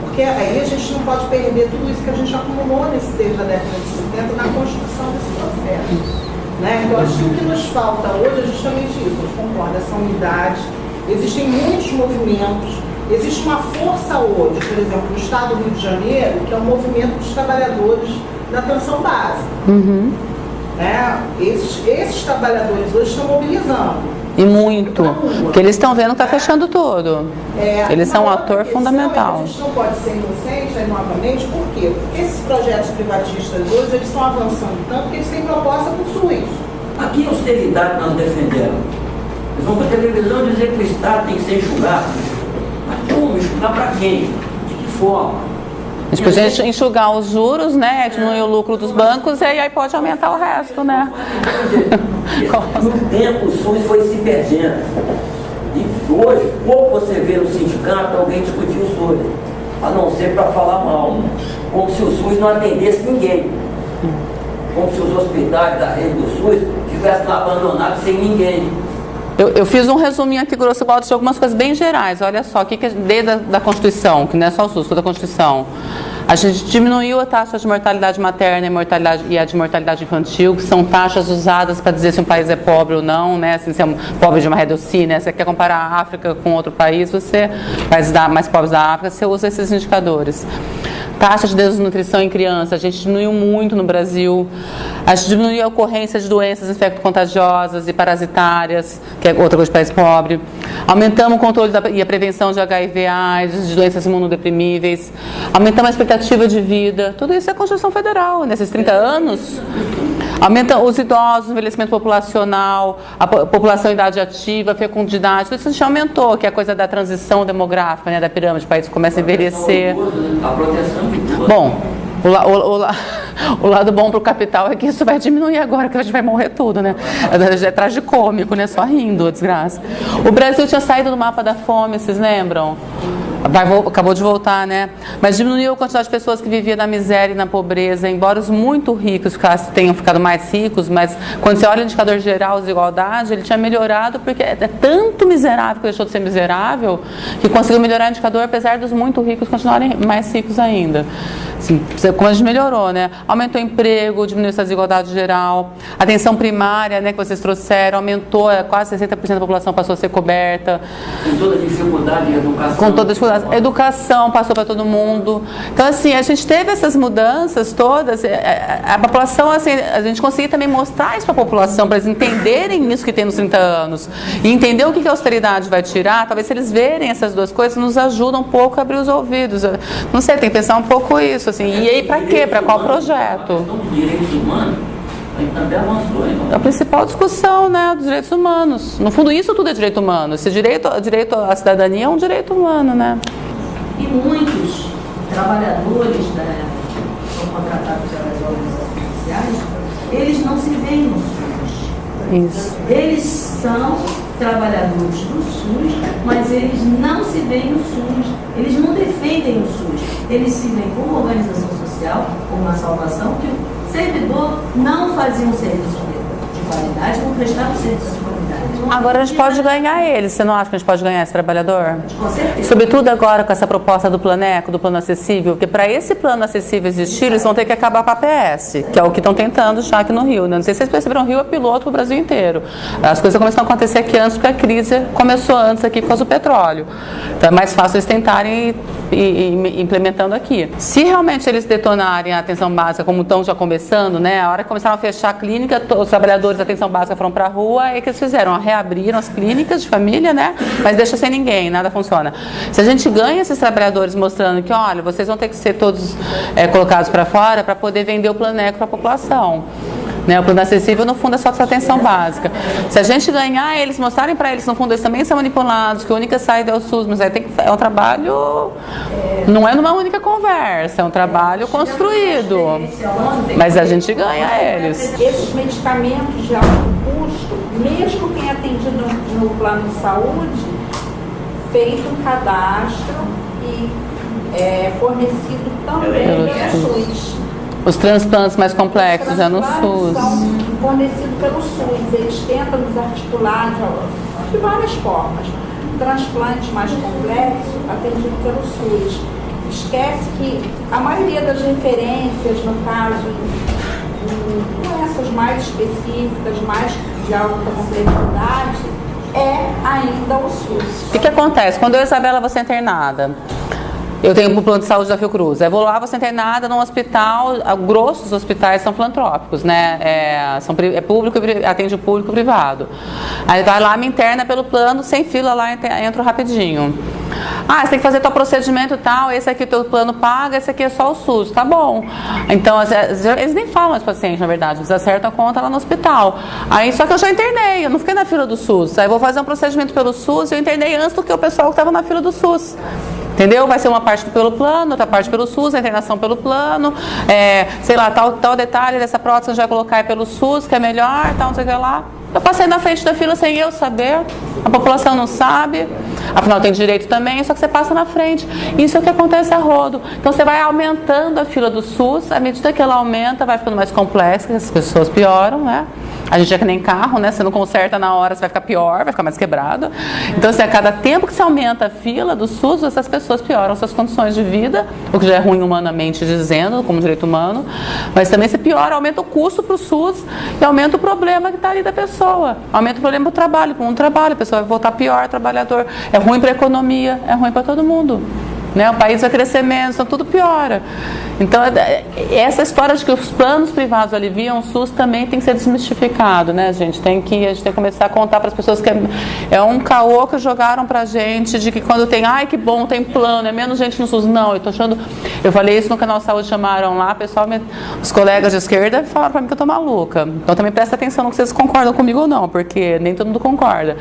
Speaker 6: Porque porque aí a gente não pode perder tudo isso que a gente acumulou desde a década de 70 na construção desse processo. Né? Então, acho que o que nos falta hoje é justamente isso, eu concordo, essa unidade. Existem muitos movimentos, existe uma força hoje, por exemplo, no estado do Rio de Janeiro, que é o movimento dos trabalhadores da atenção básica. Né? Esses trabalhadores hoje estão mobilizando.
Speaker 1: E muito, porque eles estão vendo que está fechando tudo. Eles são um ator fundamental.
Speaker 6: A gente não pode ser inocente, novamente, por quê? Porque esses projetos privatistas hoje, eles estão avançando tanto que eles têm proposta para o SUS.
Speaker 8: Aqui a austeridade nós defendemos. Eles vão para a televisão dizer que o Estado tem que ser enxugado. Mas como? Enxugar para quem? De que forma?
Speaker 1: A gente podia enxugar os juros, né? Diminuir o lucro dos bancos e aí pode aumentar o resto, né?
Speaker 8: No tempo o SUS foi se perdendo. E hoje, pouco você vê no sindicato alguém discutir o SUS, a não ser para falar mal. Como se o SUS não atendesse ninguém. Como se os hospitais da rede do SUS estivessem lá abandonados sem ninguém.
Speaker 1: Eu fiz um resuminho aqui, grosso modo, de algumas coisas bem gerais. Olha só, desde a Constituição, que não é só o SUS, toda a Constituição. A gente diminuiu a taxa de mortalidade materna e a de mortalidade infantil, que são taxas usadas para dizer se um país é pobre ou não, né? Assim, se é pobre de uma redução, né? Você quer comparar a África com outro país, países mais pobres da África, você usa esses indicadores. Taxa de desnutrição em criança, a gente diminuiu muito no Brasil. A gente diminuiu a ocorrência de doenças infecto-contagiosas e parasitárias, que é outra coisa de país pobre. Aumentamos o controle e a prevenção de HIV/AIDS, de doenças imunodeprimíveis. Aumentamos a expectativa de vida. Tudo isso é a Constituição Federal, nesses 30 anos. Aumenta os idosos, o envelhecimento populacional, a população em idade ativa, a fecundidade, tudo isso a gente aumentou, que é a coisa da transição demográfica, né, da pirâmide, o país começa a envelhecer.
Speaker 8: A proteção de tudo.
Speaker 1: Bom, o lado bom para o capital é que isso vai diminuir agora, que a gente vai morrer tudo, né? É tragicômico, né? Só rindo, desgraça. O Brasil tinha saído do mapa da fome, vocês lembram? Acabou de voltar, né? Mas diminuiu a quantidade de pessoas que viviam na miséria e na pobreza, embora os muito ricos tenham ficado mais ricos, mas quando você olha o indicador geral de desigualdade, ele tinha melhorado porque é tanto miserável que deixou de ser miserável que conseguiu melhorar o indicador, apesar dos muito ricos continuarem mais ricos ainda. Assim, como a gente melhorou, né? Aumentou o emprego, diminuiu essa desigualdade geral, a atenção primária, né, que vocês trouxeram, aumentou, quase 60% da população passou a ser coberta.
Speaker 8: Com toda a dificuldade em educação.
Speaker 1: Com toda a dificuldade. Educação passou para todo mundo. Então, assim, a gente teve essas mudanças todas. A população, assim, a gente conseguiu também mostrar isso para a população, para eles entenderem isso que tem nos 30 anos. E entender o que a austeridade vai tirar. Talvez se eles verem essas duas coisas, nos ajuda um pouco a abrir os ouvidos. Não sei, tem que pensar um pouco isso, assim. E aí, para quê? Para qual projeto?
Speaker 8: Direitos humanos, também avançou, hein?
Speaker 1: A principal discussão, né, dos direitos humanos. No fundo, isso tudo é direito humano. Esse direito à cidadania é um direito humano, né?
Speaker 4: E muitos trabalhadores que são contratados pelas organizações sociais, eles não se veem no SUS.
Speaker 1: Isso.
Speaker 4: Eles são trabalhadores do SUS, mas eles não se veem no SUS. Eles não defendem o SUS. Eles se veem como organização social, como uma salvação, que o servidor não fazia um serviço de qualidade, não prestava um serviço de qualidade.
Speaker 1: Agora a gente pode ganhar eles. Você não acha que a gente pode ganhar esse trabalhador?
Speaker 4: Com certeza.
Speaker 1: Sobretudo agora com essa proposta do Planeco, do Plano Acessível, porque para esse Plano Acessível existir, eles vão ter que acabar com a APS, que é o que estão tentando já aqui no Rio. Não sei se vocês perceberam, o Rio é piloto para o Brasil inteiro. As coisas começam a acontecer aqui antes, porque a crise começou antes aqui por causa do petróleo. Então é mais fácil eles tentarem ir implementando aqui. Se realmente eles detonarem a atenção básica, como estão já começando, né? A hora que começaram a fechar a clínica, os trabalhadores da atenção básica foram para a rua, e o que eles fizeram? Reabriram as clínicas de família, né? Mas deixa sem ninguém, nada funciona. Se a gente ganha esses trabalhadores mostrando que, olha, vocês vão ter que ser todos colocados para fora para poder vender o Planeco para a população. Né? O Plano Acessível, no fundo, é só essa atenção básica. Se a gente ganhar eles, mostrarem para eles, no fundo, eles também são manipulados, que a única saída é o SUS, mas aí é um trabalho, não é numa única conversa, é um trabalho construído. Mas a gente ganha eles.
Speaker 9: Esses medicamentos de alto custo, mesmo quem é atendido no plano de saúde, feito um cadastro e fornecido também pelo SUS.
Speaker 1: Os transplantes mais complexos é no SUS.
Speaker 9: São fornecidos pelo SUS. Eles tentam nos articular de várias formas. Transplante mais complexo, atendido pelo SUS. esquece que a maioria das referências, no caso, em doenças mais específicas, mais de alta complexidade, é ainda o SUS.
Speaker 1: O que acontece? Quando eu e a Isabela vou ser internada, eu tenho um plano de saúde da Fiocruz. Eu vou lá, vou ser internada num hospital, o grosso dos hospitais são filantrópicos, né? É público, atende o público e privado. Aí vai lá, me interna pelo plano, sem fila lá, entro rapidinho. Ah, você tem que fazer teu procedimento e tal, esse aqui o teu plano paga, esse aqui é só o SUS, tá bom. Então, eles nem falam aos pacientes, na verdade, eles acertam a conta lá no hospital. Aí, só que eu já internei, eu não fiquei na fila do SUS. Aí eu vou fazer um procedimento pelo SUS, eu internei antes do que o pessoal que estava na fila do SUS. Entendeu? Vai ser uma parte pelo plano, outra parte pelo SUS, a internação pelo plano, sei lá, tal detalhe dessa prótese a gente vai colocar pelo SUS, que é melhor, tal, não sei o que lá. Eu passei na frente da fila sem eu saber, a população não sabe, afinal tem direito também, só que você passa na frente. Isso é o que acontece a rodo. Então você vai aumentando a fila do SUS, à medida que ela aumenta, vai ficando mais complexa, as pessoas pioram, né? A gente é que nem carro, né? Você não conserta na hora, você vai ficar pior, vai ficar mais quebrado. Então, assim, a cada tempo que você aumenta a fila do SUS, essas pessoas pioram suas condições de vida, o que já é ruim humanamente dizendo, como direito humano, mas também se piora, aumenta o custo para o SUS e aumenta o problema que está ali da pessoa. Aumenta o problema para o trabalho, com o trabalho, a pessoa vai voltar pior, trabalhador. É ruim para a economia, é ruim para todo mundo. Né? O país vai crescer menos, então tudo piora. Então, essa história de que os planos privados aliviam o SUS também tem que ser desmistificado, né, gente? A gente tem que começar a contar para as pessoas que é um caô que jogaram pra gente, de que quando tem, ai que bom, tem plano, é menos gente no SUS. Não, eu falei isso no Canal Saúde, chamaram lá, pessoal, os colegas de esquerda falaram pra mim que eu tô maluca. Então também presta atenção no que vocês concordam comigo ou não, porque nem todo mundo concorda.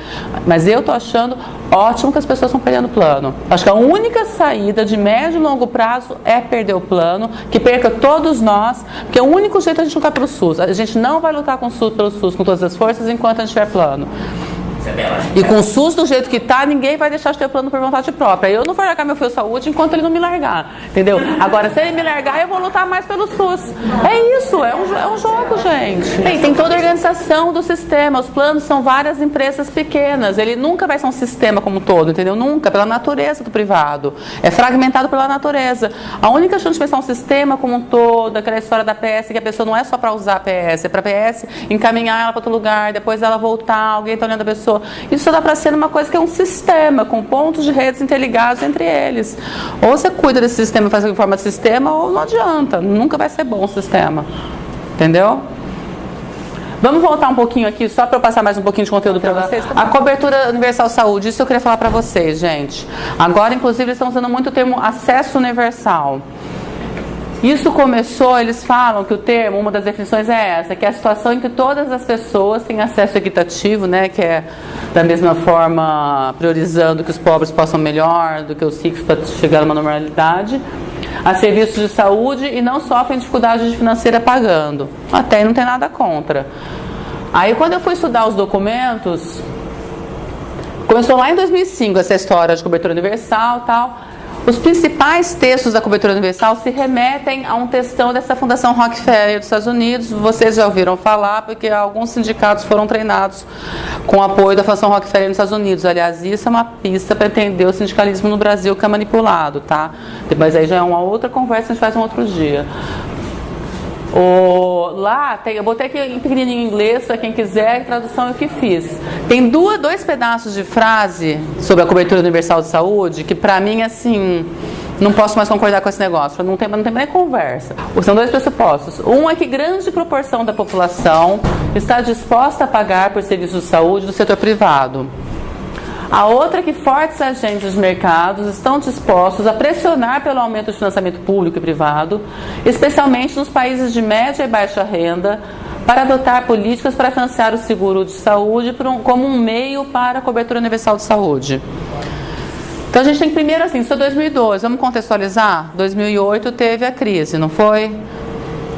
Speaker 1: Mas eu tô achando ótimo que as pessoas estão perdendo plano. Acho que a única saída de médio e longo prazo é perder o plano, que perca todos nós, porque é o único jeito a gente lutar pelo SUS. A gente não vai lutar pelo SUS com todas as forças enquanto a gente tiver plano. E com o SUS do jeito que está, ninguém vai deixar de ter plano por vontade própria. Eu não vou largar meu Fio Saúde enquanto ele não me largar, entendeu? Agora, se ele me largar, eu vou lutar mais pelo SUS. É isso, é um jogo, gente. Tem toda a organização do sistema. Os planos são várias empresas pequenas. Ele nunca vai ser um sistema como um todo, entendeu? Nunca, pela natureza do privado. É fragmentado pela natureza. A única chance de pensar um sistema como um todo, aquela história da PS, que a pessoa não é só para usar a PS, é para a PS encaminhar ela para outro lugar, depois ela voltar, alguém está olhando a pessoa. Isso só dá para ser uma coisa que é um sistema, com pontos de redes interligados entre eles. Ou você cuida desse sistema e faz em forma de sistema, ou não adianta. Nunca vai ser bom o sistema. Entendeu? Vamos voltar um pouquinho aqui, só para eu passar mais um pouquinho de conteúdo para vocês. A cobertura universal saúde, isso eu queria falar para vocês, gente. Agora, inclusive, eles estão usando muito o termo acesso universal. Isso começou, eles falam que o termo, uma das definições é essa, que é a situação em que todas as pessoas têm acesso equitativo, né, que é da mesma forma priorizando que os pobres possam melhor do que os ricos para chegar a uma normalidade, a serviços de saúde e não sofrem dificuldade financeira pagando. Até aí não tem nada contra. Aí quando eu fui estudar os documentos, começou lá em 2005 essa história de cobertura universal e tal. Os principais textos da cobertura universal se remetem a um textão dessa Fundação Rockefeller dos Estados Unidos. Vocês já ouviram falar, porque alguns sindicatos foram treinados com o apoio da Fundação Rockefeller nos Estados Unidos. Aliás, isso é uma pista para entender o sindicalismo no Brasil, que é manipulado, tá? Mas aí já é uma outra conversa, a gente faz um outro dia. Lá, eu botei aqui em pequenininho em inglês, para quem quiser, a tradução é o que fiz. Tem dois pedaços de frase sobre a cobertura universal de saúde, que para mim, assim, não posso mais concordar com esse negócio, não tem nem conversa. São dois pressupostos. Um é que grande proporção da população está disposta a pagar por serviços de saúde do setor privado. A outra é que fortes agentes de mercados estão dispostos a pressionar pelo aumento do financiamento público e privado, especialmente nos países de média e baixa renda, para adotar políticas para financiar o seguro de saúde como um meio para a cobertura universal de saúde. Então a gente tem que primeiro assim, isso é 2012, vamos contextualizar? 2008 teve a crise, não foi?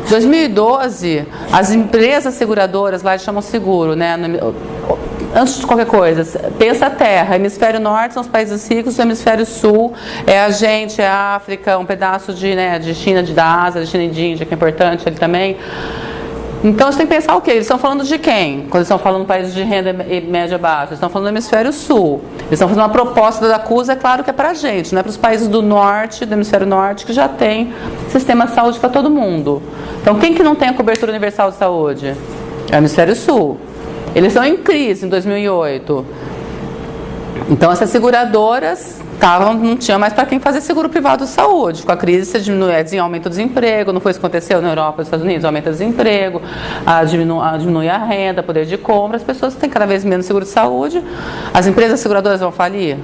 Speaker 1: 2012, as empresas seguradoras lá chamam seguro, né? Antes de qualquer coisa, pensa a Terra, hemisfério norte são os países ricos, o hemisfério sul é a gente, é a África, um pedaço de China, da Ásia, de China e de Índia, que é importante ali também. Então, você tem que pensar o quê? Eles estão falando de quem? Quando eles estão falando de países de renda média baixa, eles estão falando do hemisfério sul. Eles estão fazendo uma proposta da CUSA, é claro que é para a gente, não é para os países do norte, do hemisfério norte, que já tem sistema de saúde para todo mundo. Então, quem que não tem a cobertura universal de saúde? É o hemisfério sul. Eles estão em crise em 2008. Então, essas seguradoras não tinha mais para quem fazer seguro privado de saúde. Com a crise, você aumenta o desemprego, não foi isso que aconteceu na Europa e nos Estados Unidos? Aumenta o desemprego, diminui a renda, poder de compra, as pessoas têm cada vez menos seguro de saúde, as empresas seguradoras vão falir.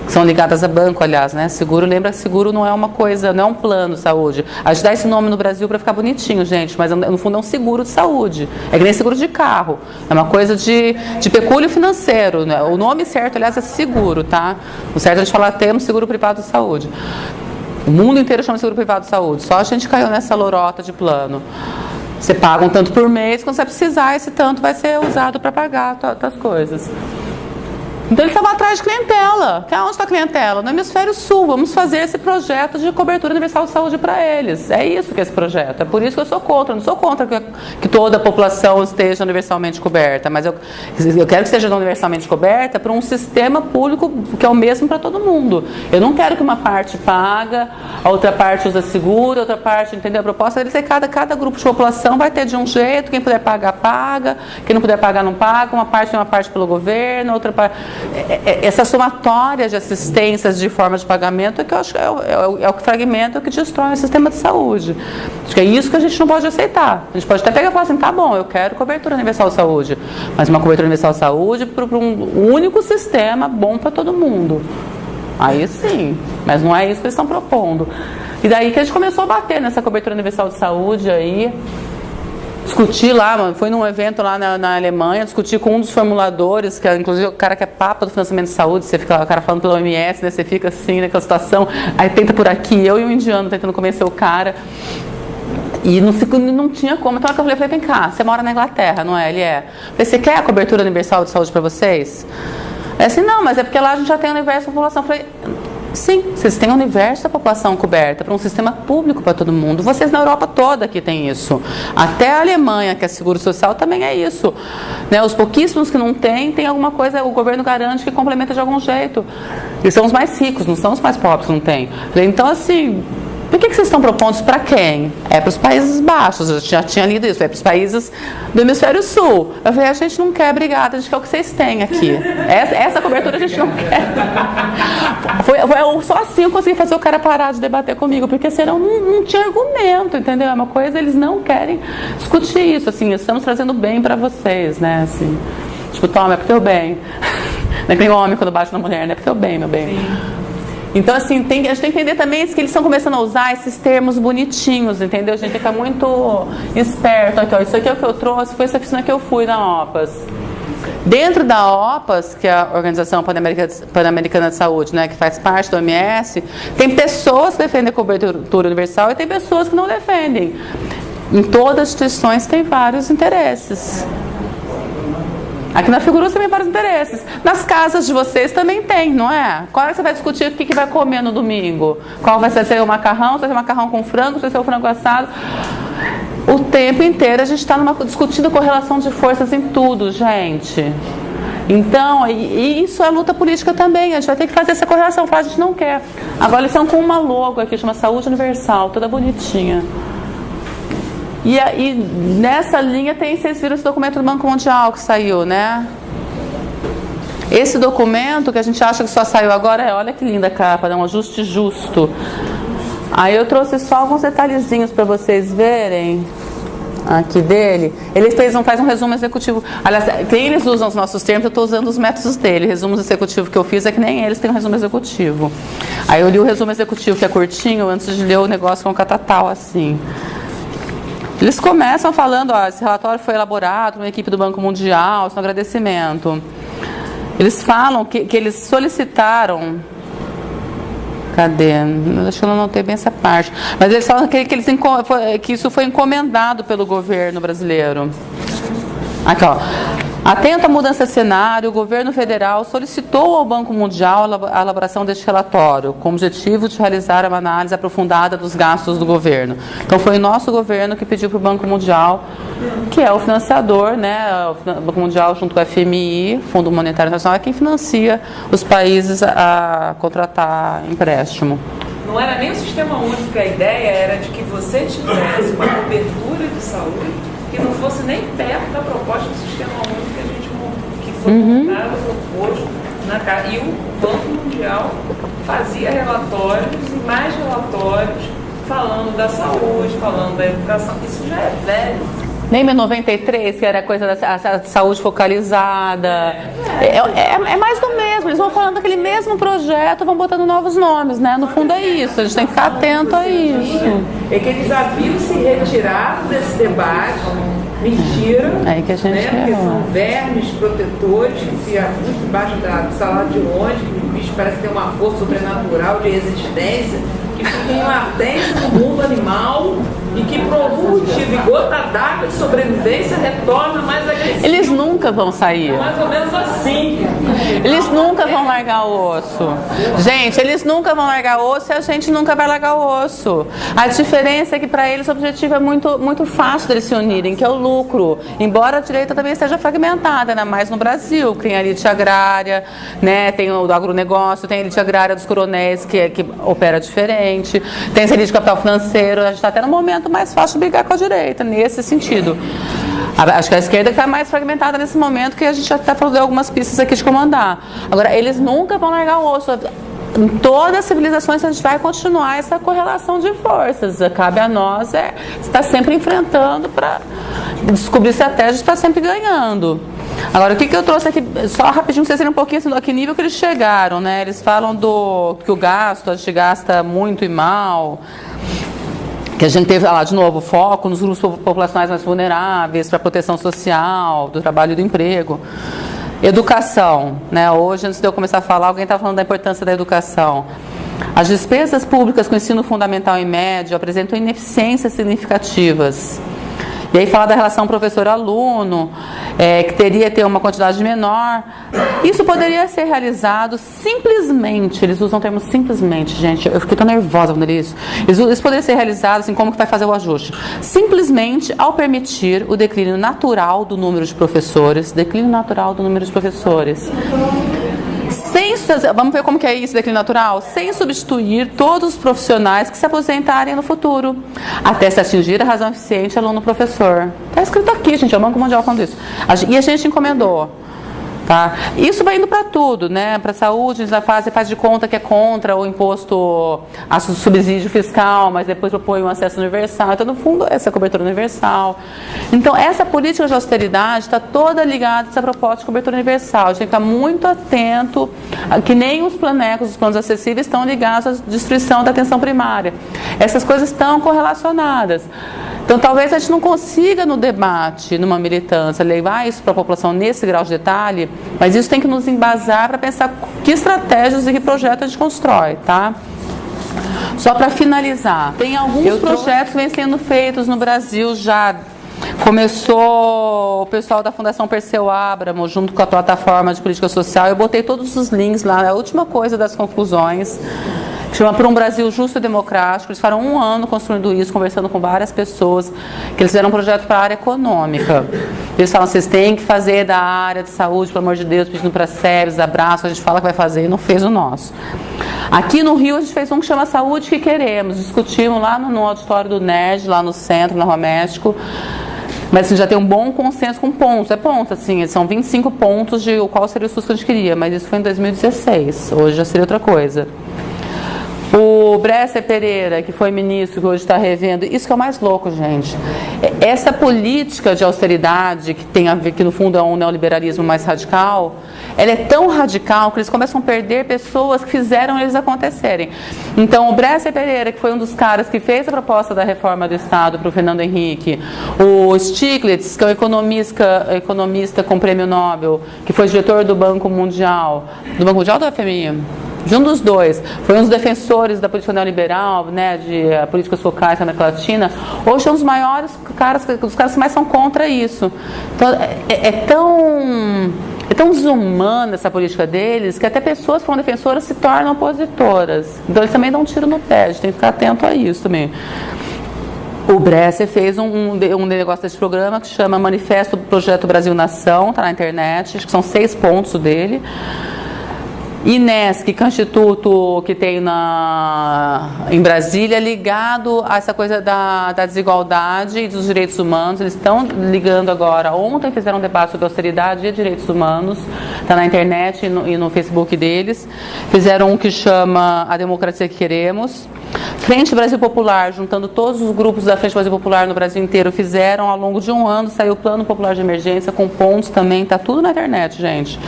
Speaker 1: São ligadas a banco, aliás, né? Seguro, lembra que seguro não é uma coisa, não é um plano de saúde. A gente dá esse nome no Brasil para ficar bonitinho, gente, mas no fundo é um seguro de saúde. É que nem seguro de carro. É uma coisa de pecúlio financeiro, né? O nome certo, aliás, é seguro, tá? O certo é a gente falar termo seguro privado de saúde. O mundo inteiro chama seguro privado de saúde. Só a gente caiu nessa lorota de plano. Você paga um tanto por mês, quando você precisar, esse tanto vai ser usado para pagar as coisas. Então eles estavam atrás de clientela. Onde está a clientela? No hemisfério sul. Vamos fazer esse projeto de cobertura universal de saúde para eles. É isso que é esse projeto. É por isso que eu sou contra. Eu não sou contra que toda a população esteja universalmente coberta. Mas eu quero que seja universalmente coberta para um sistema público que é o mesmo para todo mundo. Eu não quero que uma parte paga, a outra parte usa seguro, a outra parte, entendeu? A proposta é que cada grupo de população vai ter de um jeito. Quem puder pagar, paga. Quem não puder pagar, não paga. Uma parte pelo governo, outra parte... Essa somatória de assistências de forma de pagamento é que eu acho que é o fragmento que destrói o sistema de saúde. Acho que é isso que a gente não pode aceitar. A gente pode até pegar e falar assim, tá bom, eu quero cobertura universal de saúde, mas uma cobertura universal de saúde para um único sistema bom para todo mundo. Aí sim, mas não é isso que eles estão propondo. E daí que a gente começou a bater nessa cobertura universal de saúde aí, discutir lá, foi num evento lá na Alemanha, discutir com um dos formuladores, que é inclusive o cara que é papa do financiamento de saúde, você fica, o cara falando pela OMS, né, você fica assim naquela situação, aí tenta por aqui, eu e um indiano tentando convencer o cara, e não tinha como. Então eu falei, vem cá, você mora na Inglaterra, não é? Ele é. Eu falei, você quer a cobertura universal de saúde para vocês? É assim, não, mas é porque lá a gente já tem o universo da população. Eu falei, sim, vocês têm o universo da população coberta para um sistema público para todo mundo. Vocês na Europa toda que tem isso. Até a Alemanha, que é seguro social, também é isso. Né? Os pouquíssimos que não tem alguma coisa, o governo garante que complementa de algum jeito. E são os mais ricos, não são os mais pobres que não tem. Então, assim, por que vocês estão propondo isso para quem? É para os Países Baixos, eu já tinha lido isso, é para os países do hemisfério sul. Eu falei, a gente não quer, obrigada, a gente quer o que vocês têm aqui. Essa cobertura a gente não quer. Foi só assim eu consegui fazer o cara parar de debater comigo, porque senão não tinha argumento, entendeu? É uma coisa, eles não querem discutir isso, assim, estamos trazendo bem para vocês, né, assim. Tipo, toma, é pro teu bem. Não é que nem homem quando bate na mulher, né? É pro teu bem, meu bem. Sim. Então, assim, a gente tem que entender também que eles estão começando a usar esses termos bonitinhos, entendeu? A gente tem que ficar muito esperto. Então, isso aqui é o que eu trouxe, foi essa oficina que eu fui na OPAS. Dentro da OPAS, que é a Organização Pan-Americana de Saúde, né, que faz parte da OMS, tem pessoas que defendem a cobertura universal e tem pessoas que não defendem. Em todas as instituições tem vários interesses. Aqui na Figuruça também vários interesses. Nas casas de vocês também tem, não é? Qual é que você vai discutir o que vai comer no domingo? Qual vai ser o macarrão? Se vai ser macarrão com frango? Se vai ser o frango assado? O tempo inteiro a gente está discutindo correlação de forças em tudo, gente. Então, e isso é luta política também. A gente vai ter que fazer essa correlação. Falar, a gente não quer. Agora eles estão com uma logo aqui, chama Saúde Universal, toda bonitinha. E nessa linha vocês viram esse documento do Banco Mundial que saiu, né? Esse documento que a gente acha que só saiu agora, olha que linda a capa, dá um ajuste justo. Aí eu trouxe só alguns detalhezinhos para vocês verem aqui dele. Ele faz um resumo executivo. Aliás, quem eles usam os nossos termos, eu estou usando os métodos dele. Resumo executivo que eu fiz é que nem eles têm um resumo executivo. Aí eu li o resumo executivo, que é curtinho, antes de ler o negócio com catatal, assim. Eles começam falando, esse relatório foi elaborado por uma equipe do Banco Mundial, isso é um agradecimento. Eles falam que eles solicitaram... Cadê? Acho que eu não notei bem essa parte. Mas eles falam que isso foi encomendado pelo governo brasileiro. Aqui, ó. Atento à mudança de cenário, o governo federal solicitou ao Banco Mundial a elaboração deste relatório, com o objetivo de realizar uma análise aprofundada dos gastos do governo. Então, foi o nosso governo que pediu para o Banco Mundial, que é o financiador, né? O Banco Mundial, junto com o FMI, Fundo Monetário Internacional, é quem financia os países a contratar empréstimo.
Speaker 10: Não era nem o sistema único, a ideia era de que você tivesse uma cobertura de saúde que não fosse nem perto da proposta do sistema único que foi montado, proposto na casa. E o Banco Mundial fazia relatórios e mais relatórios falando da saúde, falando da educação. Isso já é velho.
Speaker 1: Lembra em 93, que era coisa da saúde focalizada? É mais do mesmo, eles vão falando daquele mesmo projeto, vão botando novos nomes, né? No fundo é isso, a gente tem que ficar atento a isso.
Speaker 10: É que eles haviam se retirado desse debate, mentira,
Speaker 1: aí que a gente
Speaker 10: porque são vermes protetores que se muito embaixo do salário de longe, que o bicho parece ter uma força sobrenatural de resistência, que fica em latência no mundo animal e que por algum motivo, gota d'água de sobrevivência, retorna mais agressivo.
Speaker 1: Eles nunca vão sair.
Speaker 10: Mais ou menos assim.
Speaker 1: Eles nunca vão largar o osso. Gente, eles nunca vão largar o osso e a gente nunca vai largar o osso. A diferença é que para eles o objetivo é muito fácil deles se unirem, que é o lucro. Embora a direita também esteja fragmentada, ainda mais no Brasil. Tem a elite agrária, né? Tem o do agronegócio, tem a elite agrária dos coronéis, que opera diferente. Tem essa elite de capital financeiro. A gente está até no momento mais fácil de brigar com a direita, nesse sentido. Acho que a esquerda está mais fragmentada nesse momento, que a gente já está falando de algumas pistas aqui de comandar. Agora, eles nunca vão largar o osso. Em todas as civilizações a gente vai continuar essa correlação de forças. Cabe a nós estar sempre enfrentando para descobrir estratégias para sempre ganhando. Agora, o que eu trouxe aqui, só rapidinho, vocês verem um pouquinho assim, a que nível que eles chegaram, né? Eles falam que o gasto, a gente gasta muito e mal, que a gente teve, lá de novo, foco nos grupos populacionais mais vulneráveis, para a proteção social, do trabalho e do emprego. Educação, né? Hoje, antes de eu começar a falar, alguém estava falando da importância da educação. As despesas públicas com ensino fundamental e médio apresentam ineficiências significativas. E aí fala da relação professor-aluno, que teria que ter uma quantidade menor. Isso poderia ser realizado simplesmente, eles usam o termo simplesmente, gente, eu fiquei tão nervosa quando isso. Isso poderia ser realizado, assim, como que vai fazer o ajuste? Simplesmente ao permitir o declínio natural do número de professores, vamos ver como que é isso, declínio natural? Sem substituir todos os profissionais que se aposentarem no futuro, até se atingir a razão eficiente aluno-professor. Está escrito aqui, gente, é o Banco Mundial falando isso. E a gente encomendou. Tá? Isso vai indo para tudo, né? Para a saúde, faz de conta que é contra o imposto a subsídio fiscal, mas depois propõe um acesso universal. Então, no fundo, essa cobertura universal. Então, essa política de austeridade está toda ligada a essa proposta de cobertura universal. A gente tem que estar muito atento, que nem os planecos, os planos acessíveis, estão ligados à destruição da atenção primária. Essas coisas estão correlacionadas. Então, talvez a gente não consiga, no debate, numa militância, levar isso para a população nesse grau de detalhe, mas isso tem que nos embasar para pensar que estratégias e que projetos a gente constrói, tá? Só para finalizar, tem alguns projetos que vêm sendo feitos no Brasil já. Começou o pessoal da Fundação Perseu Abramo, junto com a plataforma de política social. Eu botei todos os links lá, a última coisa das conclusões, que chama Por um Brasil Justo e Democrático. Eles ficaram 1 ano construindo isso, conversando com várias pessoas, que eles fizeram um projeto para a área econômica. Eles falam, vocês têm que fazer da área de saúde, pelo amor de Deus, pedindo para SEBS, abraço, a gente fala que vai fazer e não fez o nosso. Aqui no Rio a gente fez um que chama Saúde que Queremos, discutimos lá no auditório do NERJ, lá no centro, na Rua México. Mas assim, já tem um bom consenso com pontos. É ponto, assim, são 25 pontos de qual seria o SUS que a gente queria, mas isso foi em 2016, hoje já seria outra coisa. O Bresser Pereira, que foi ministro, que hoje está revendo, isso que é o mais louco, gente. Essa política de austeridade, que tem a ver, que no fundo é um neoliberalismo mais radical, ela é tão radical que eles começam a perder pessoas que fizeram eles acontecerem. Então, o Bresser Pereira, que foi um dos caras que fez a proposta da reforma do Estado para o Fernando Henrique, o Stiglitz, que é um economista com prêmio Nobel, que foi diretor do Banco Mundial ou do FMI? de um dos dois, foi um dos defensores da política neoliberal, né, de políticas focais na América Latina, hoje é um dos maiores caras, os caras que mais são contra isso. Então, é tão desumana essa política deles que até pessoas que foram defensoras se tornam opositoras. Então eles também dão um tiro no pé, a gente tem que ficar atento a isso também. O Bresser fez um negócio desse programa que chama Manifesto do Projeto Brasil Nação, está na internet, acho que são 6 pontos dele. INESC, que é o instituto que tem em Brasília, ligado a essa coisa da desigualdade e dos direitos humanos. Eles estão ligando agora. Ontem fizeram um debate sobre austeridade e direitos humanos. Está na internet e no Facebook deles. Fizeram um que chama A Democracia que Queremos. Frente Brasil Popular, juntando todos os grupos da Frente Brasil Popular no Brasil inteiro, fizeram ao longo de um ano, saiu o Plano Popular de Emergência com pontos também. Está tudo na internet, gente.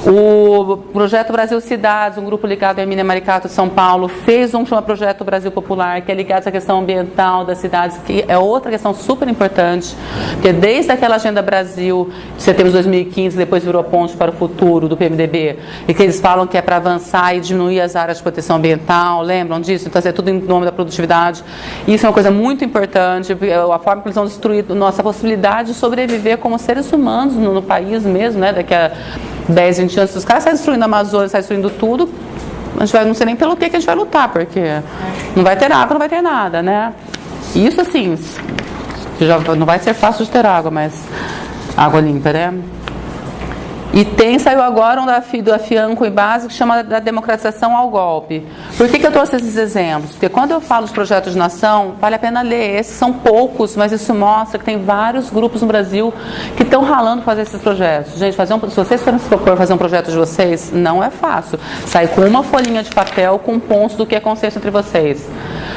Speaker 1: O Projeto Brasil Cidades, um grupo ligado à Hermínia Maricato de São Paulo, fez um que chama Projeto Brasil Popular, que é ligado a essa questão ambiental das cidades, que é outra questão super importante, porque desde aquela Agenda Brasil de setembro de 2015, depois virou Ponte para o Futuro, do PMDB, e que eles falam que é para avançar e diminuir as áreas de proteção ambiental, lembram disso? Então, é tudo em nome da produtividade. Isso é uma coisa muito importante, a forma que eles vão destruir nossa possibilidade de sobreviver como seres humanos no país mesmo, né? Daqui a 10, 20 anos, se os caras saem destruindo a Amazônia, saem destruindo tudo, a gente não sei nem pelo que a gente vai lutar, porque não vai ter água, não vai ter nada, né? Isso, assim, já não vai ser fácil de ter água, mas água limpa, né? E saiu agora um da Fianco e Base que chama da democratização ao golpe. Por que eu trouxe esses exemplos? Porque quando eu falo de projetos de nação, vale a pena ler. Esses são poucos, mas isso mostra que tem vários grupos no Brasil que estão ralando para fazer esses projetos. Gente, se vocês forem se propor fazer um projeto de vocês, não é fácil. Sai com uma folhinha de papel com pontos do que é consenso entre vocês.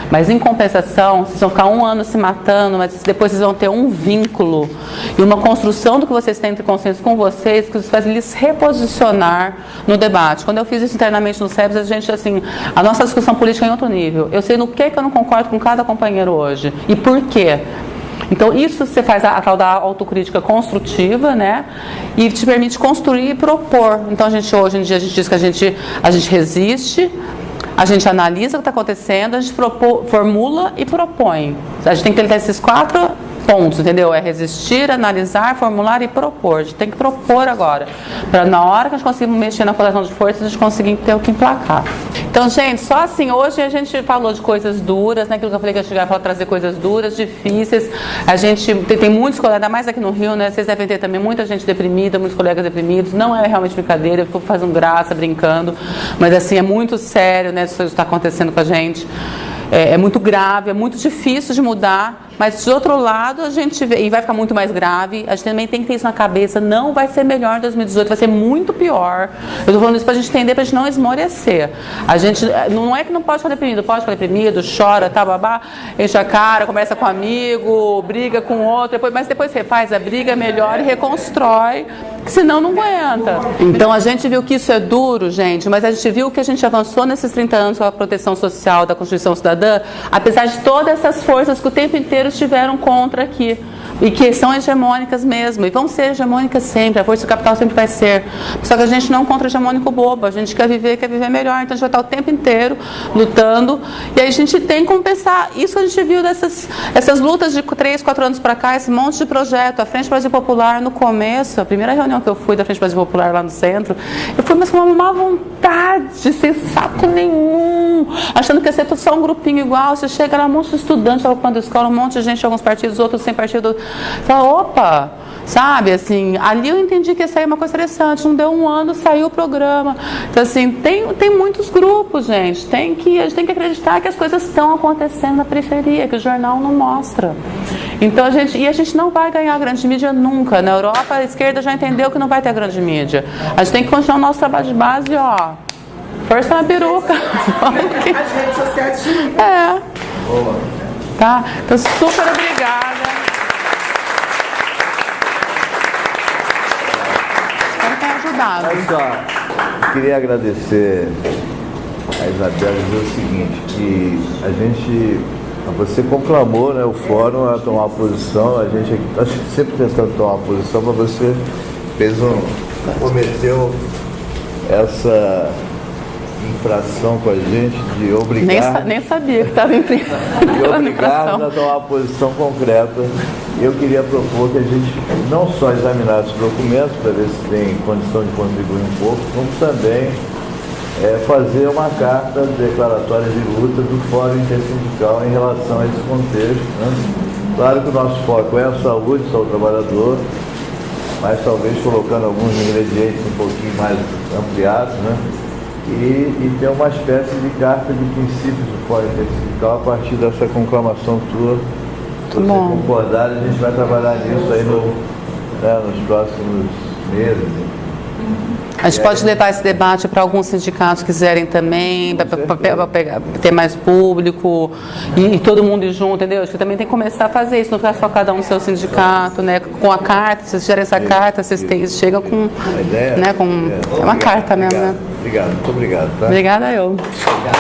Speaker 1: Mas em compensação, vocês vão ficar um ano se matando, mas depois vocês vão ter um vínculo e uma construção do que vocês têm entre consenso com vocês, que isso faz eles reposicionar no debate. Quando eu fiz isso internamente no SEBS, a gente, assim, a nossa discussão política é em outro nível. Eu sei no que eu não concordo com cada companheiro hoje. E por quê? Então, isso você faz a tal da autocrítica construtiva, né? E te permite construir e propor. Então, hoje em dia, a gente diz que a gente resiste, a gente analisa o que está acontecendo, a gente formula e propõe. A gente tem que ter esses 4 pontos, entendeu? É resistir, analisar, formular e propor. A gente tem que propor agora, para na hora que a gente conseguir mexer na correlação de forças, a gente conseguir ter o que emplacar. Então, gente, só assim, hoje a gente falou de coisas duras, né? Aquilo que eu falei que a gente vai falar, trazer coisas duras, difíceis. A gente tem muitos colegas, ainda mais aqui no Rio, né? Vocês devem ter também muita gente deprimida, muitos colegas deprimidos. Não é realmente brincadeira, eu fico fazendo graça, brincando, mas assim, é muito sério, né? Isso que está acontecendo com a gente. É muito grave, é muito difícil de mudar, mas de outro lado a gente vê, e vai ficar muito mais grave, a gente também tem que ter isso na cabeça, não vai ser melhor em 2018, vai ser muito pior. Eu estou falando isso para a gente entender, para a gente não esmorecer. A gente, não é que não pode ficar deprimido, pode ficar deprimido, chora, tá, babá, enche a cara, conversa com um amigo, briga com outro, mas depois refaz a briga, melhora e reconstrói, senão não aguenta. Então a gente viu que isso é duro, gente, mas a gente viu que a gente avançou nesses 30 anos com a proteção social da Constituição Cidadã, apesar de todas essas forças que o tempo inteiro estiveram contra aqui, e que são hegemônicas mesmo, e vão ser hegemônicas sempre, a força do capital sempre vai ser, só que a gente não é um contra-hegemônico bobo, a gente quer viver melhor, então a gente vai estar o tempo inteiro lutando, e aí a gente tem que compensar, isso a gente viu essas lutas de 3, 4 anos para cá, esse monte de projeto, a Frente Brasil Popular no começo, a primeira reunião que eu fui da Frente Brasil Popular lá no centro, eu fui mas com uma má vontade, sem saco nenhum, achando que ia ser só um grupinho igual, você chega lá, um monte de estudantes ocupando a escola, um monte de gente, alguns partidos, outros sem partido, fala, opa, sabe, assim, ali eu entendi que ia sair uma coisa interessante, não deu um ano, saiu o programa, então assim, tem muitos grupos, gente, a gente tem que acreditar que as coisas estão acontecendo na periferia, que o jornal não mostra, então a gente não vai ganhar a grande mídia nunca, na Europa a esquerda já entendeu que não vai ter a grande mídia, a gente tem que continuar o nosso trabalho de base, ó, força na peruca.
Speaker 6: As redes sociais.
Speaker 1: Tá? Então, super obrigada. Espero ter ajudado.
Speaker 11: Olha só, queria agradecer a Isabela e dizer o seguinte, que você conclamou, né, o fórum a tomar posição, a gente aqui está sempre tentando tomar posição, mas você cometeu infração com a gente, de obrigar...
Speaker 1: Nem sabia que estava em
Speaker 11: de obrigar a tomar uma posição concreta. Eu queria propor que a gente não só examinasse os documentos para ver se tem condição de contribuir um pouco, como também fazer uma carta declaratória de luta do Fórum Intersindical em relação a esse contexto, né? Claro que o nosso foco é a saúde do trabalhador, mas talvez colocando alguns ingredientes um pouquinho mais ampliados, né? E ter uma espécie de carta de princípios do Fórum Intersindical a partir dessa conclamação tua. Se você concordar, a gente vai trabalhar nisso aí nos próximos meses.
Speaker 1: A gente pode levar esse debate para alguns sindicatos que quiserem também, para ter mais público e todo mundo ir junto, entendeu? Acho que também tem que começar a fazer isso, não ficar só cada um no seu sindicato, né? Com a carta, vocês gerem essa carta, vocês chegam com...
Speaker 11: A ideia,
Speaker 1: né? É uma carta mesmo, né?
Speaker 11: Obrigado, muito obrigado. Tá?
Speaker 1: Obrigada eu.
Speaker 11: Obrigado.